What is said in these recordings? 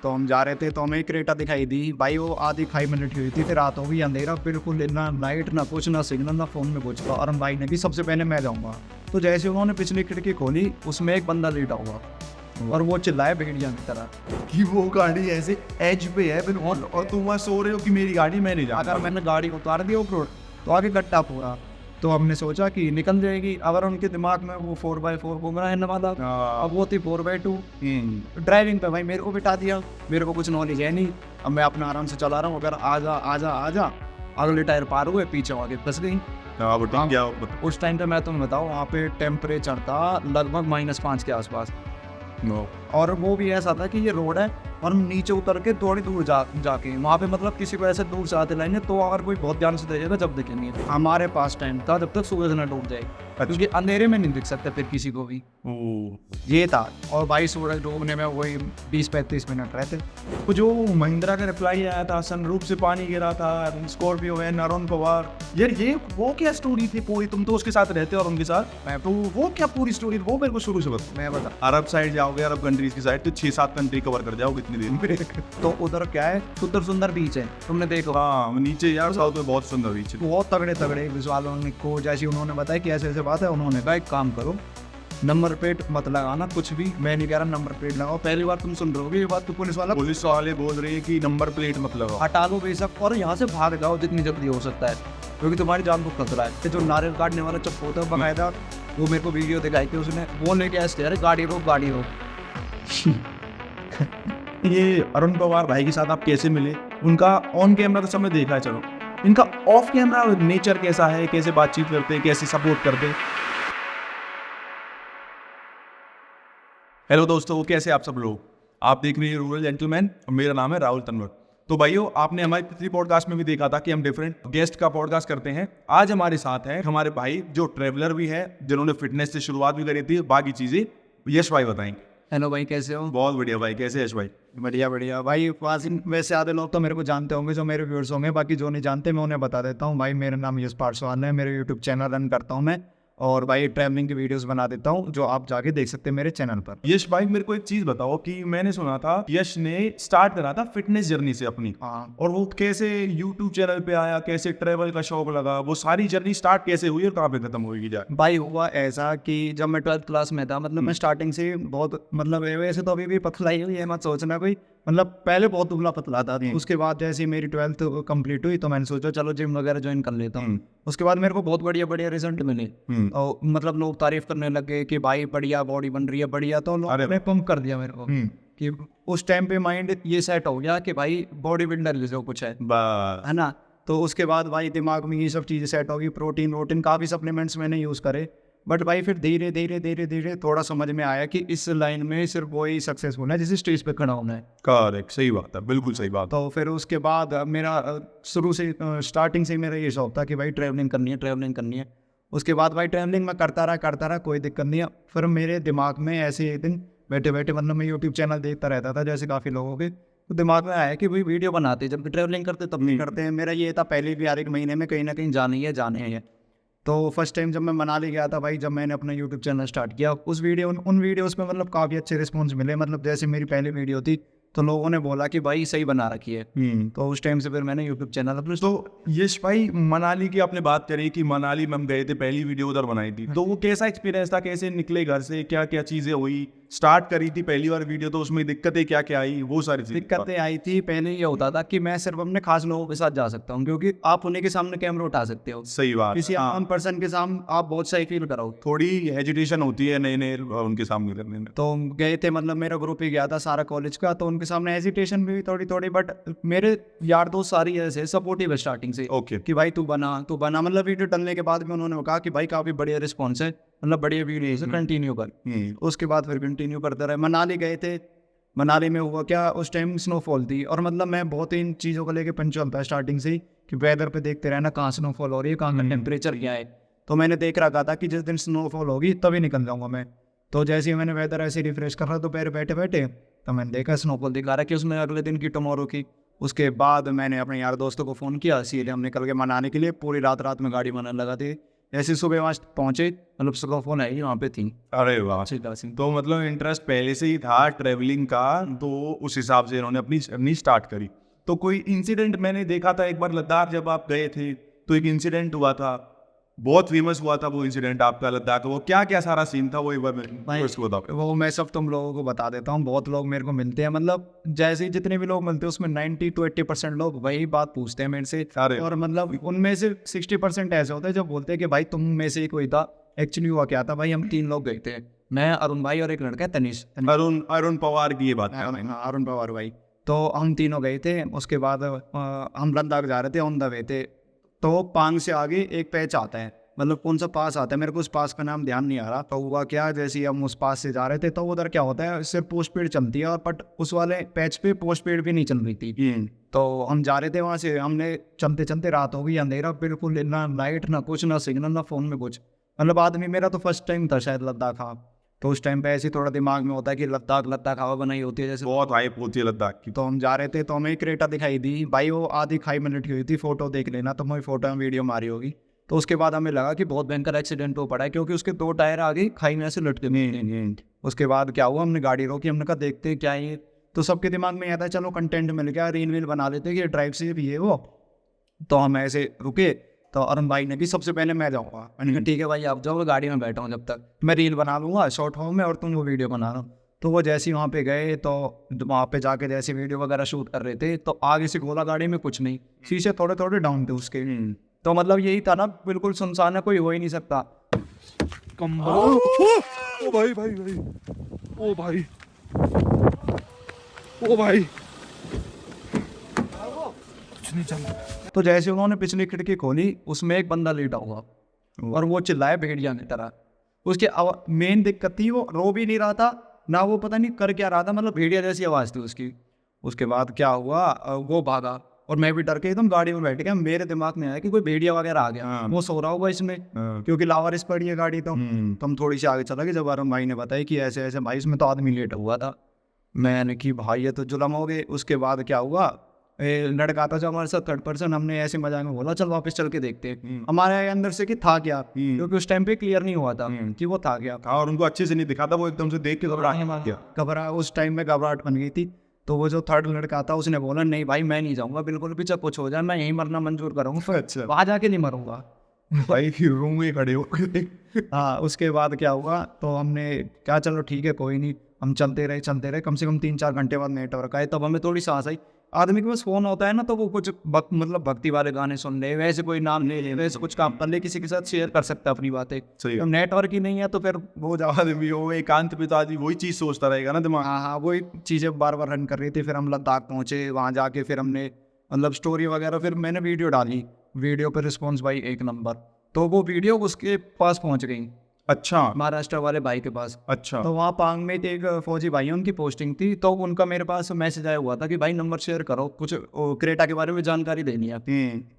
तो हम जा रहे थे तो हमें क्रेटा दिखाई दी भाई, वो आधी खाई में लटी हुई थी। फिर रात हो गई, अंधेरा बिल्कुल, ना लाइट ना कुछ, ना सिग्नल, ना फोन में कुछ। और हम भाई ने भी सबसे पहले मैं जाऊँगा। तो जैसे उन्होंने पिछली खिड़की खोली, उसमें एक बंदा लेटा हुआ और वो चिल्लाए भेड़िया की तरह कि वो गाड़ी ऐसे एज पे है बिल्कुल और तुम वहाँ सो रहे हो कि मेरी गाड़ी मैं नहीं जाता। अगर मैंने गाड़ी उतार दी ऑफ रोड तो आगे गड्ढा पूरा। तो हमने सोचा कि निकल जाएगी। अगर उनके दिमाग में वो 4x4 घूम रहा है नवादा, अब वो थी 4x2। ड्राइविंग पे भाई मेरे को बिठा दिया, मेरे को कुछ नॉलेज है नहीं। अब मैं अपना आराम से चला रहा हूँ, अगर आजा आजा आजा, अगले टायर पार हुए, पीछे आगे फंस गई। उस टाइम पे मैं तुम्हें बताऊँ, वहाँ पे टेम्परेचर था लगभग -5 के आसपास। और वो भी ऐसा था कि ये रोड है और हम नीचे उतर के थोड़ी दूर जाके वहाँ पे मतलब किसी को ऐसे दूर से आते लाएंगे तो अगर कोई बहुत ध्यान से देखेगा जब दिखेंगे। हमारे पास टाइम था जब तक सूरज न डूब जाए, क्योंकि अंधेरे में नहीं दिख सकते फिर किसी को भी। ये था। और भाई सूरज डूबने में वही 20-35 मिनट रहते। तो जो महिंद्रा का रिप्लाई आया था, सनरूफ से पानी गिरा था, स्कॉर्पियो है, अरुण पवार, यार ये वो क्या स्टोरी थी पूरी? तुम तो उसके साथ रहते हो और उनके साथ, मैं तो वो क्या पूरी स्टोरी, वो मेरे को शुरू से बताओ। मैं बता, अरब साइड जाओगे, अरब कंट्रीज की साइड, तो 6-7 कंट्री कवर कर जाओगे इतनी देर में। तो उधर क्या है, सुंदर सुंदर बीच है, तुमने देखो। हाँ, नीचे यार साउथ में बहुत सुंदर बीच है। बहुत तगड़े तगड़े विजुअलों को, जैसे उन्होंने बताया कि ऐसे ऐसे बात है, उन्होंने कहा एक काम करो, नंबर प्लेट मत लगाना कुछ भी। मैं नहीं कह रहा नंबर प्लेट लगाओ, पहली बार तुम सुन रहे हो ये बात। तो पुलिस वाले बोल रहे हैं कि नंबर प्लेट मत लगाओ, हटा लो बेशक, और यहाँ से भाग जाओ जितनी जल्दी हो सकता है, क्योंकि तुम्हारी जान को खतरा है। कि जो नारियल काटने वाला चप्पू होता है बाकायदा, वो मेरे को वीडियो दिखाई थी उसने, वो लेके ऐसे अरे गाड़ी रोक गाड़ी रोक। ये अरुण पवार भाई के साथ आप कैसे मिले? उनका ऑन कैमरा तो सबने देखा है, चलो इनका ऑफ कैमरा नेचर कैसा है, कैसे बातचीत करते हैं, कैसे सपोर्ट करते हैं? हेलो दोस्तों, कैसे आप सब लोग? आप देख रहे हैं रूरल जेंटलमैन और मेरा नाम है राहुल तन्वर। तो भाइयों, आपने हमारे पिछली पॉडकास्ट में भी देखा था कि हम डिफरेंट गेस्ट का पॉडकास्ट करते हैं। आज हमारे साथ हैं हमारे भाई जो ट्रेवलर भी है, जिन्होंने फिटनेस से शुरुआत भी करी थी, बाकी चीजें यश भाई बताएंगे। हेलो भाई, कैसे हो? बहुत बढ़िया भाई, कैसे यश भाई? बढ़िया बढ़िया भाई। वैसे आधे लोग तो मेरे को जानते होंगे, जो मेरे व्यूअर्स होंगे, बाकी जो नहीं जानते मैं उन्हें बता देता हूँ। भाई मेरा नाम यश पासवान है, मेरे यूट्यूब चैनल रन करता हूँ मैं, और भाई ट्रैवलिंग की वीडियोस बना देता हूँ, जो आप जाके देख सकते हैं मेरे चैनल पर। यश भाई, मेरे को एक चीज बताओ कि मैंने सुना था यश ने स्टार्ट करा था फिटनेस जर्नी से अपनी। हाँ। और वो कैसे यूट्यूब चैनल पे आया, कैसे ट्रैवल का शौक लगा, वो सारी जर्नी स्टार्ट कैसे हुई और कहाँ पे खत्म हुई जाए? भाई हुआ ऐसा कि जब मैं 12th क्लास में था, मतलब मैं स्टार्टिंग से बहुत, मतलब वैसे तो अभी भी पतला ही हुई है, मत सोचना कोई, मतलब पहले बहुत दुबला पतला था। उसके बाद जैसे मेरी 12th कंप्लीट हुई तो मैंने सोचा चलो जिम वगैरह ज्वाइन कर लेता हूँ। उसके बाद मेरे को बहुत बढ़िया बढ़िया रिजल्ट मिले, और मतलब लोग तारीफ करने लगे कि भाई बढ़िया बॉडी बन रही है, बढ़िया। तो लोगों पंप कर दिया मेरे को कि उस टाइम पे माइंड ये सेट हो गया कि भाई बॉडी बिल्डर जो कुछ है ना। तो उसके बाद भाई दिमाग में ये सब चीज़ें सेट होगी, प्रोटीन वोटीन काफ़ी सप्लीमेंट्स मैंने यूज़ करे। बट भाई फिर धीरे धीरे धीरे धीरे थोड़ा समझ में आया कि इस लाइन में सिर्फ वही सक्सेसफुल है जिसे स्टेज पे खड़ा होना है। करेक्ट, सही बात है, बिल्कुल सही बात। तो फिर उसके बाद मेरा शुरू से स्टार्टिंग से मेरा ये शौक था कि भाई ट्रैवलिंग करनी है, ट्रैवलिंग करनी है। उसके बाद भाई ट्रैवलिंग मैं करता रहा, कोई दिक्कत नहीं है। फिर मेरे दिमाग में ऐसे एक दिन बैठे बैठे, मतलब मैं यूट्यूब चैनल देखता रहता था जैसे काफ़ी लोगों के, तो दिमाग में आया कि भाई वीडियो बनाते जब भी ट्रैवलिंग करते तब नहीं करते हैं। मेरा ये था पहले भी हर एक महीने में कहीं ना कहीं जाने हैं। तो फर्स्ट टाइम जब मैं मनाली गया था भाई, जब मैंने अपना यूट्यूब चैनल स्टार्ट किया, उन वीडियोस में मतलब काफ़ी अच्छे रिस्पॉन्स मिले। मतलब जैसे मेरी पहली वीडियो थी तो लोगों ने बोला कि भाई सही बना रखी है। तो उस टाइम से फिर मैंने यूट्यूब चैनल अपना। तो यश भाई, मनाली की आपने बात करी कि मनाली में हम गए थे, पहली वीडियो उधर बनाई थी, तो वो कैसा एक्सपीरियंस था? कैसे निकले घर से, क्या क्या चीज़ें हुई? स्टार्ट करी थी पहली बार वीडियो, तो उसमें दिक्कतें क्या क्या आई, वो सारी दिक्कतें आई थी। पहले ये होता था कि मैं सिर्फ अपने खास लोगों के साथ जा सकता हूँ, क्योंकि आप उन्हीं के सामने कैमरा उठा सकते हो। सही बात। किसी आम पर्सन के सामने आप बहुत सही फील कराओ। थोड़ी हेजिटेशन होती है नए नए उनके सामने करने में। तो गए थे, मतलब मेरा ग्रुप ही गया था सारा कॉलेज का, तो उनके सामने हेजिटेशन भी थोड़ी थोड़ी, बट मेरे यार दोस्त सारी ऐसे सपोर्टिव है स्टार्टिंग से। ओके। कि भाई तू बना। मतलब वीडियो डलने के बाद में उन्होंने कहा कि भाई काफ़ी बढ़िया रिस्पॉन्स है, मतलब बढ़िया वीडियो से कंटिन्यू कर। उसके बाद फिर कंटिन्यू करते रहे। मनाली गए थे। मनाली में हुआ क्या, उस टाइम स्नोफॉल थी, और मतलब मैं बहुत ही इन चीज़ों को लेके पंचुअल था स्टार्टिंग से ही, कि वेदर पे देखते रहना कहाँ स्नोफॉल हो रही है, कहाँ का टेम्परेचर क्या है। तो मैंने देख रखा था कि जिस दिन स्नोफॉल होगी तभी निकल जाऊँगा मैं। तो जैसे ही मैंने वेदर ऐसे रिफ्रेश कर रहा, तो पैर बैठे बैठे तो मैंने देखा स्नोफॉल दिखा रहा कि उसमें अगले दिन की टुमारो की। उसके बाद मैंने अपने यार दोस्तों को फ़ोन किया, सीधे हम निकल के मनाने के लिए। पूरी रात में गाड़ी बनाने लगा थी, ऐसे सुबह वहाँ पहुँचे, मतलब स्नोफॉल है वहाँ पे थी। अरे वाह। तो मतलब इंटरेस्ट पहले से ही था ट्रेवलिंग का, तो उस हिसाब से इन्होंने अपनी जर्नी स्टार्ट करी। तो कोई इंसिडेंट मैंने देखा था एक बार लद्दाख जब आप गए थे, तो एक इंसिडेंट हुआ था, बहुत फेमस हुआ था वो इंसिडेंट आपका लद्दाख का। वो क्या क्या सारा सीन था वो एक बार भाई उसको बताओ। वो मैं सब तुम लोगों को बता देता हूँ। बहुत लोग मेरे को मिलते हैं, मतलब जैसे ही जितने भी लोग मिलते हैं उसमें 90 to 80% लोग वही बात पूछते हैं मेरे से। अरे। और मतलब उनमें से 60% ऐसे होते हैं जो बोलते हैं कि भाई तुम में से ही कोई था। एक्चुअली हुआ क्या था भाई, हम 3 लोग गए थे, मैं, अरुण भाई और एक लड़का है तनिष। अरुण पवार की ये बात है। हाँ, अरुण पवार भाई। तो हम तीनों गए थे। उसके बाद हम लद्दाख जा रहे थे, ऑन द वे थे। तो पांग से आगे एक पैच आता है, मतलब कौन सा पास आता है मेरे को उस पास का नाम ध्यान नहीं आ रहा। तो हुआ क्या, जैसे ही हम उस पास से जा रहे थे तो उधर क्या होता है, सिर्फ पोस्ट पेड चलती है, और बट उस वाले पैच पे पोस्ट पेड भी नहीं चल रही थी। तो हम जा रहे थे वहाँ से, हमने चलते चलते रात हो गई, अंधेरा बिल्कुल, ना लाइट ना कुछ, ना सिग्नल ना फ़ोन में कुछ। मतलब आदमी, मेरा तो फर्स्ट टाइम था शायद लद्दाख। हाँ, तो उस टाइम पे ऐसे थोड़ा दिमाग में होता है कि लद्दाख हवा बनाई होती है जैसे। बहुत हाइप होती है लद्दाख की। तो हम जा रहे थे तो हमें क्रेटा दिखाई दी भाई, वो आधी खाई में लटकी हुई थी, फोटो देख लेना, तो हमें फोटो में वीडियो मारी होगी। तो उसके बाद हमें लगा कि बहुत भयंकर एक्सीडेंट हो पड़ा है, क्योंकि उसके 2 टायर आगे खाई में ऐसे लटके हुए। उसके बाद क्या हुआ, हमने गाड़ी रोकी, हमने कहा देखते क्या है ये। तो सबके दिमाग में आता है चलो कंटेंट मिल गया, रील वील बना लेते कि ड्राइव से भी ये वो। तो हम ऐसे रुके, तो अरुण भाई ने भी सबसे पहले मैं जाऊँगा, मैंने कहा ठीक है भाई आप जाओ, गाड़ी में बैठा हूँ जब तक, मैं रील बना लूँगा शॉर्ट फॉर्म में और तुम वो वीडियो बना लो। तो वो जैसे ही वहाँ पे गए, तो वहाँ पे जाके जैसे वीडियो वगैरह शूट कर रहे थे, तो आगे से गोला गाड़ी में कुछ नहीं, शीशे थोड़े थोड़े डाउन थे उसके। तो मतलब यही था ना, बिल्कुल सुनसान है, कोई हो ही नहीं सकता। ओ भाई भाई भाई, ओ भाई, ओ भाई, कुछ नहीं चल रहा। तो जैसे उन्होंने पिछली खिड़की खोली, उसमें एक बंदा लेटा हुआ और वो चिल्लाए भेड़िया की तरह। उसकी मेन दिक्कत थी, वो रो भी नहीं रहा था ना, वो पता नहीं कर क्या रहा था, मतलब भेड़िया जैसी आवाज़ थी उसकी। उसके बाद क्या हुआ, वो भागा और मैं भी डर के एकदम गाड़ी में बैठ गया। मेरे दिमाग में आया कि कोई भेड़िया वगैरह आ गया, वो सो रहा होगा इसमें, क्योंकि लावारिस पड़ी है गाड़ी। तो हम थोड़ी सी आगे चला गए, जब अरुण भाई ने बताया कि ऐसे ऐसे भाई इसमें तो आदमी लेट हुआ था। मैंने कि भाई ये तो जुलम हो गए। उसके बाद क्या हुआ, लड़का था जो हमारे साथ थर्ड पर्सन, हमने ऐसे मजाक में बोला चल वापस चल के देखते हैं। हमारे अंदर से कि था क्या, क्योंकि उस टाइम पे क्लियर नहीं हुआ था कि वो था क्या। हाँ, और उनको अच्छे से नहीं दिखा था, वो एकदम से देख के घबरा उस टाइम में घबराहट बन गई थी। तो वो जो थर्ड लड़का था उसने बोला नहीं भाई मैं नहीं जाऊंगा बिल्कुल भी, चाहे कुछ हो जाए मैं यहीं मरना मंजूर करूँगा, अच्छा। वहाँ जाके नहीं मरूंगा। भाई रूम में खड़े हो। हाँ, उसके बाद क्या हुआ, तो हमने क्या चलो ठीक है कोई नहीं, हम चलते रहे कम से कम 3-4 घंटे बाद नेटवर्क आए, तब हमें थोड़ी सांस आई। आदमी के पास फोन होता है ना, तो वो कुछ मतलब भक्ति वाले गाने सुन ले, वैसे कोई नाम ले ले, वैसे कुछ काम कर ले, किसी के साथ शेयर कर सकता है अपनी बातें। सही तो नेटवर्क ही नहीं है तो फिर वो आदमी हो एकांत पे तो आदमी वही चीज सोचता रहेगा ना दिमाग। हाँ, वही चीज़ें बार बार रन कर रही थी। फिर हम लद्दाख पहुँचे, वहाँ जाके फिर हमने मतलब स्टोरी वगैरह, फिर मैंने वीडियो डाली, वीडियो पर रिस्पॉन्स भाई 1 नंबर। तो वो वीडियो उसके पास पहुँच गई, अच्छा, महाराष्ट्र वाले भाई के पास। अच्छा। तो वहाँ पांग में एक फौजी भाई है, उनकी पोस्टिंग थी, तो उनका मेरे पास मैसेज आया हुआ था कि भाई नंबर शेयर करो, कुछ क्रेटा के बारे में जानकारी देनी है।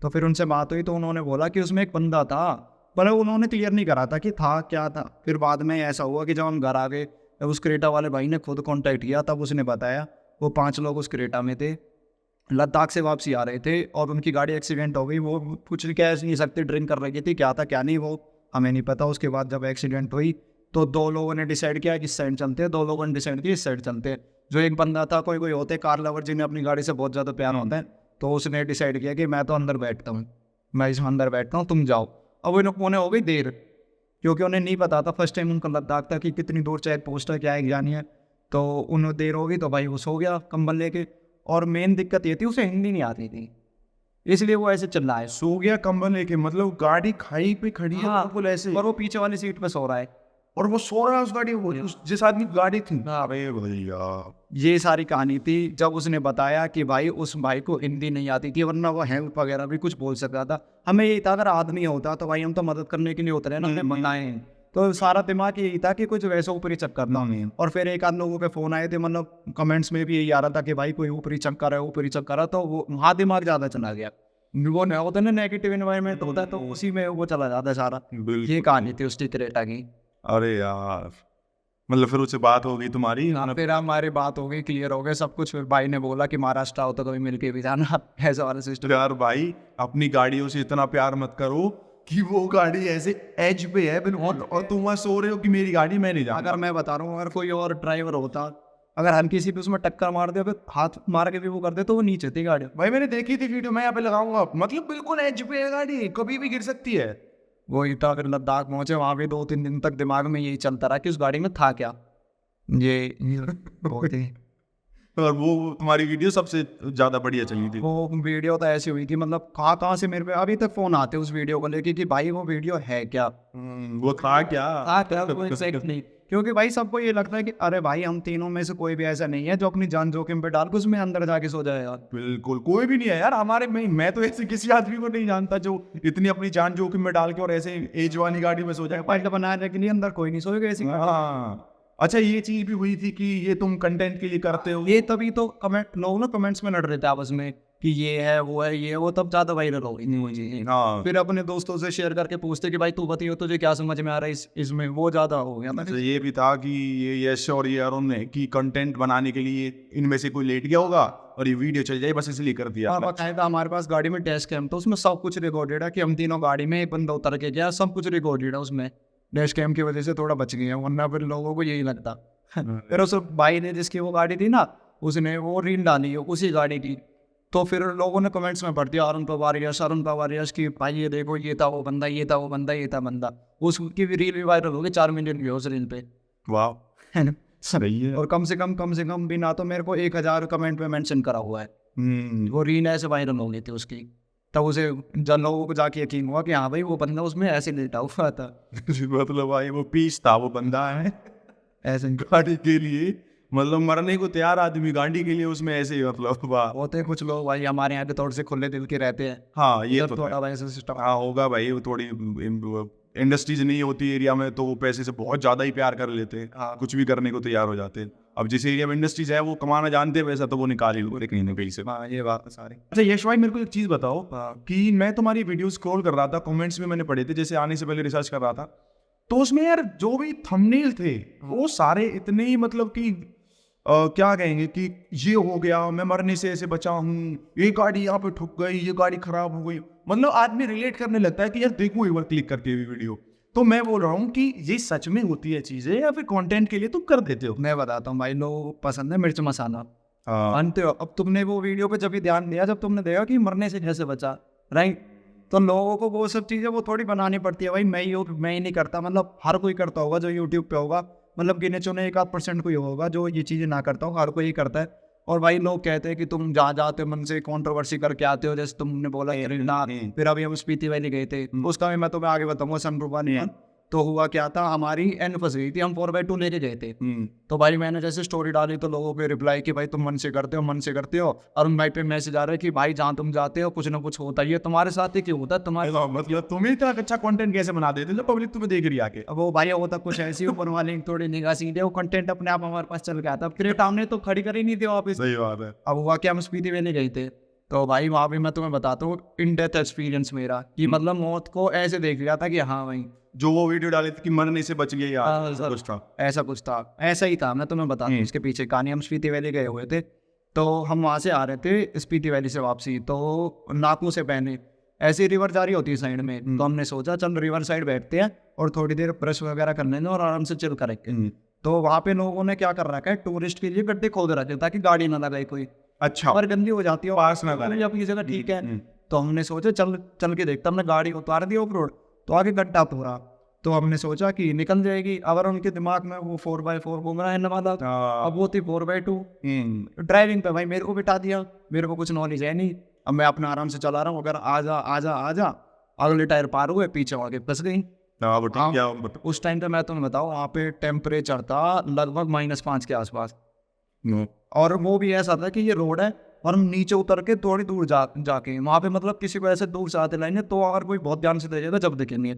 तो फिर उनसे बात हुई, तो उन्होंने बोला कि उसमें एक बंदा था, पर उन्होंने क्लियर नहीं करा था कि था क्या था। फिर बाद में ऐसा हुआ कि जब हम घर आ गए, उस क्रेटा वाले भाई ने खुद कॉन्टैक्ट किया, तब उसने बताया वो 5 लोग उस क्रेटा में थे, लद्दाख से वापसी आ रहे थे और उनकी गाड़ी एक्सीडेंट हो गई। वो कुछ कह नहीं सकते, ड्रिंक कर रही थी, क्या था क्या नहीं वो हमें नहीं पता। उसके बाद जब एक्सीडेंट हुई तो 2 लोगों ने डिसाइड किया कि इस साइड चलते हैं, 2 लोगों ने डिसाइड किया इस साइड चलते हैं। जो एक बंदा था, कोई कोई होते कार लवर जिन्हें अपनी गाड़ी से बहुत ज़्यादा प्यार होता है, तो उसने डिसाइड किया कि मैं तो अंदर बैठता हूँ, मैं इसमें अंदर बैठता हूँ, तुम जाओ। अब उन्हें हो गई देर, क्योंकि उन्हें नहीं पता था, फर्स्ट टाइम उनका लद्दाख था कि कितनी दूर चेक पोस्ट है, क्या है क्या नहीं है। तो उन्हें देर हो गई, तो भाई वो सो गया कंबल लेके। और मेन दिक्कत ये थी उसे हिंदी नहीं आती थी, इसलिए वो ऐसे चल रहा है, सो गया कंबल लेके, मतलब गाड़ी खाई पे खड़ी है बिल्कुल ऐसे, और वो पीछे वाली सीट पे सो रहा है और वो सो रहा है उस गाड़ी में, जिस आदमी की गाड़ी थी। अरे भैया, ये सारी कहानी थी। जब उसने बताया कि भाई उस भाई को हिंदी नहीं आती थी, वरना वो हेल्प वगैरह भी कुछ बोल सकता था। हमें ये था अगर आदमी होता तो भाई हम तो मदद करने के लिए उतरे ना, हमें बताए। तो सारा दिमाग यही था कि कुछ वैसा ऊपरी चक्कर ना हो। और फिर एक आध लोगों के फोन आए थे, मतलब कमेंट्स में भी यही आ रहा था कि भाई कोई ऊपरी चक्कर है, ऊपरी चक्कर है। तो वो वहाँ दिमाग ज़्यादा चला गया, वो न होता ना नेगेटिव एनवायरनमेंट होता है, तो उसी में वो चला जाता है सारा। ये कहानी थी उसकी क्रेटा की। अरे यार, मतलब फिर उससे बात हो गई तुम्हारी? हाँ, फिर हमारी बात हो गई, क्लियर हो गया सब कुछ। फिर भाई ने बोला कि महाराष्ट्र आओ तो कभी मिल के भी जाना, ऐसा वाला सिस्टम। यार भाई, अपनी गाड़ियों से इतना प्यार मत करो कि वो गाड़ी ऐसे एज पे है बिल्कुल और तुम वहाँ सो रहे हो कि मेरी गाड़ी मैं नहीं जानता। अगर मैं बता रहा हूँ, अगर कोई और ड्राइवर होता, अगर हल्की सी भी उसमें टक्कर मार दे, फिर हाथ मार के भी वो कर दे, तो वो नीचे थी गाड़ी। भाई मैंने देखी थी वीडियो, मैं यहाँ पे लगाऊंगा, मतलब बिल्कुल एज पे है गाड़ी, कभी भी गिर सकती है। वो इतना फिर लद्दाख पहुंचे, वहाँ भी 2-3 दिन तक दिमाग में यही चलता रहा कि उस गाड़ी में था क्या। ये बहुत ही और वो तुम्हारी वीडियो सबसे ज्यादा बढ़िया चली थी। वो वीडियो तो ऐसी हुई थी, मतलब कहाँ कहाँ से मेरे पे अभी तक फोन आते उस वीडियो को लेके कि भाई वो वीडियो है क्या, वो था क्या? था क्या वो एग्जैक्टली। क्योंकि भाई सबको ये लगता है कि अरे भाई हम तीनों में से कोई भी ऐसा नहीं है जो अपनी जान जोखिम पे डाल के उसमें अंदर जाके सो जाए यार। बिल्कुल कोई भी नहीं है यार हमारे में। मैं तो ऐसे किसी आदमी को नहीं जानता जो इतनी अपनी जान जोखिम में डाल के और ऐसे एज वाली गाड़ी में सो जाए। पाइट बनाने के लिए अंदर कोई नहीं सोएगा ऐसी। हाँ अच्छा, ये चीज भी हुई थी कि ये तुम कंटेंट के लिए करते हो। ये तभी तो कमेंट लोग ना कमेंट्स में लड़ रहे थे आपस में कि ये है वो है ये वो, तब ज्यादा वायरल हो गई थी वो चीज़। हाँ फिर अपने दोस्तों से शेयर करके पूछते कि भाई तू बताइए तुझे क्या समझ में आ रहा है इसमें, वो ज्यादा हो गया था। तो ये भी था कि ये यश और ये अरुण ने की कंटेंट बनाने के लिए इनमें से कोई लेट गया होगा और ये वीडियो चल जाए, बस इसलिए कर दिया। हाँ बाकायदा हमारे पास गाड़ी में डैश कैम, तो उसमें सब कुछ रिकॉर्डेड है कि हम तीनों गाड़ी में, एक बंदा उतर के गया, सब कुछ रिकॉर्डेड है उसमें। डैश कैम की वजह से थोड़ा बच गए, वरना फिर लोगों को यही लगता। फिर उस भाई ने जिसकी वो गाड़ी थी ना, उसने वो रील डाली उसी गाड़ी की, तो फिर लोगों ने कमेंट्स में पढ़ दिया अरुण पवार यश की भाई ये देखो ये था वो बंदा, ये था वो बंदा, ये था बंदा। उसकी भी रील भी वायरल हो गई, 4 मिलियन व्यूज रील पे। वाह है ना? सही है। और कम से कम भी ना तो मेरे को 1000 कमेंट में मेंशन करा हुआ है। वो रील ऐसे वायरल हो गई थी उसकी, तब उसे जन लोगों को जाके यकीन हुआ कि हाँ भाई वो बंदा उसमें ऐसे लेटा हुआ था। मतलब भाई वो पीस था, वो बंदा है ऐसे गाड़ी के लिए, मतलब मरने को तैयार आदमी गाड़ी के लिए उसमें ऐसे ही, मतलब वाह। होते हैं कुछ लोग भाई हमारे यहाँ के तौर से खुले दिल के रहते हैं। हाँ ये तो थोड़ा वैसा सिस्टम। हाँ होगा भाई, वो थोड़ी इंडस्ट्रीज नहीं होती एरिया में तो वो पैसे से बहुत ज्यादा ही प्यार कर लेते हैं। हाँ। कुछ भी करने को तैयार हो जाते हैं। अब जिस एरिया में इंडस्ट्रीज है वो कमाना जानते हैं पैसा, तो वो निकाल ही लोगे कहीं ना कहीं से। हाँ ये बात है सारी। अच्छा यश भाई मेरे को एक चीज बताओ कि मैं तुम्हारी वीडियो स्क्रॉल कर रहा था, कमेंट्स में मैंने पढ़े थे, जैसे आने से पहले रिसर्च कर रहा था, तो उसमें यार जो भी थंबनेल थे वो सारे इतने ही मतलब कि क्या कहेंगे कि ये हो गया, मैं मरने से ऐसे बचा हूँ, ये गाड़ी यहाँ पे ठुक गई, ये गाड़ी खराब हो गई, मतलब आदमी रिलेट करने लगता है कि यार देखो एक बार क्लिक करके भी वीडियो। तो मैं बोल रहा हूँ कि ये सच में होती है चीजें या फिर कंटेंट के लिए तुम कर देते हो? मैं बताता हूँ भाई, लोगों को पसंद है मिर्च मसाला, हाँ मानते हो? अब तुमने वो वीडियो पे जब भी ध्यान दिया, जब तुमने देखा कि मरने से कैसे बचा, राइट, तो लोगों को वो सब चीज़ें वो थोड़ी बनानी पड़ती है भाई। मैं ही नहीं करता, मतलब हर कोई करता होगा जो यूट्यूब पे होगा, मतलब गिने चुने 1-8% कोई होगा जो ये चीज़ें ना करता हो, हर कोई ही करता है। और भाई लोग कहते हैं कि तुम जहाँ जाते हो मन से कंट्रोवर्सी करके आते हो, जैसे तुमने बोला ना, फिर अभी हम स्पीति वैली गए थे, उसका भी मैं तुम्हें आगे बताऊंगा सनरूफा नहीं। तो हुआ क्या था, हमारी एन फंस गई थी, हम 4x2 लेके गए थे। तो भाई मैंने जैसे स्टोरी डाली तो लोगों के रिप्लाई कि भाई तुम मन से करते हो। अरुण भाई पे मैसेज आ रहा है कि भाई जहाँ तुम जाते हो कुछ ना कुछ होता ही है, तुम्हारे साथ ही क्यों होता है तुम्हारे। मतलब तुम ही इतना अच्छा कंटेंट कैसे बना देते हो पब्लिक तुम्हें देख रही है आके? अब वो भाई होता कुछ ऐसी ऊपर वाली थोड़ी निगाह सीधे, वो कंटेंट अपने आप हमारे पास चल गया था। क्रिएट हमने तो खड़ी कर ही नहीं थी वापस। सही बात है। अब हुआ क्या, हम स्पीति वैली गए थे, तो भाई वहाँ भी मैं तुम्हें बताता हूँ इन डेथ एक्सपीरियंस मेरा, कि मतलब मौत को ऐसे देख लिया था कि हाँ भाई जो वो वीडियो डाली थी कि मरने से बच गया यार, हाँ, कुछ था ऐसा कुछ था, ऐसा ही था। मैं तुम्हें बताता हूँ इसके पीछे कहानी। हम स्पीति वैली गए हुए थे, तो हम वहाँ से आ रहे थे स्पीति वैली से वापसी, तो नाकों से पहने ऐसी रिवर जा रही होती है साइड में, तो हमने सोचा चल रिवर साइड बैठते हैं और थोड़ी देर ब्रश वगैरह कर लेंगे और आराम से चिल करेंगे। तो वहाँ पे लोगों ने क्या कर रखा है, टूरिस्ट के लिए गड्ढे खोद रखे ताकि गाड़ी ना लगाए कोई, अच्छा और गंदी हो जाती है पास ना करें। अपनी जगह, ठीक है। तो हमने सोचा चल के देखता, हमने गाड़ी उतार दी ऑफ रोड, तो आगे गड्ढा पूरा, तो हमने सोचा कि निकल जाएगी। अगर उनके दिमाग में वो 4x4 घूम रहा है नवादा, अब वो थी 4x2 ड्राइविंग पे। भाई मेरे को बिठा दिया, मेरे को कुछ नॉलेज है नहीं, अब मैं अपना आराम से चला रहा हूँ, अगर आजा अगले टायर पार हुए, पीछे आगे फंस गई। उस टाइम पे मैं तुम्हें बताऊँ वहाँ पे टेम्परेचर था लगभग -5 के आसपास, और वो भी ऐसा था कि ये रोड है और हम नीचे उतर के थोड़ी दूर जाके वहाँ पे, मतलब किसी को ऐसे दूर से आते लाइने, तो अगर कोई बहुत ध्यान से देखेगा जब देखेंगे।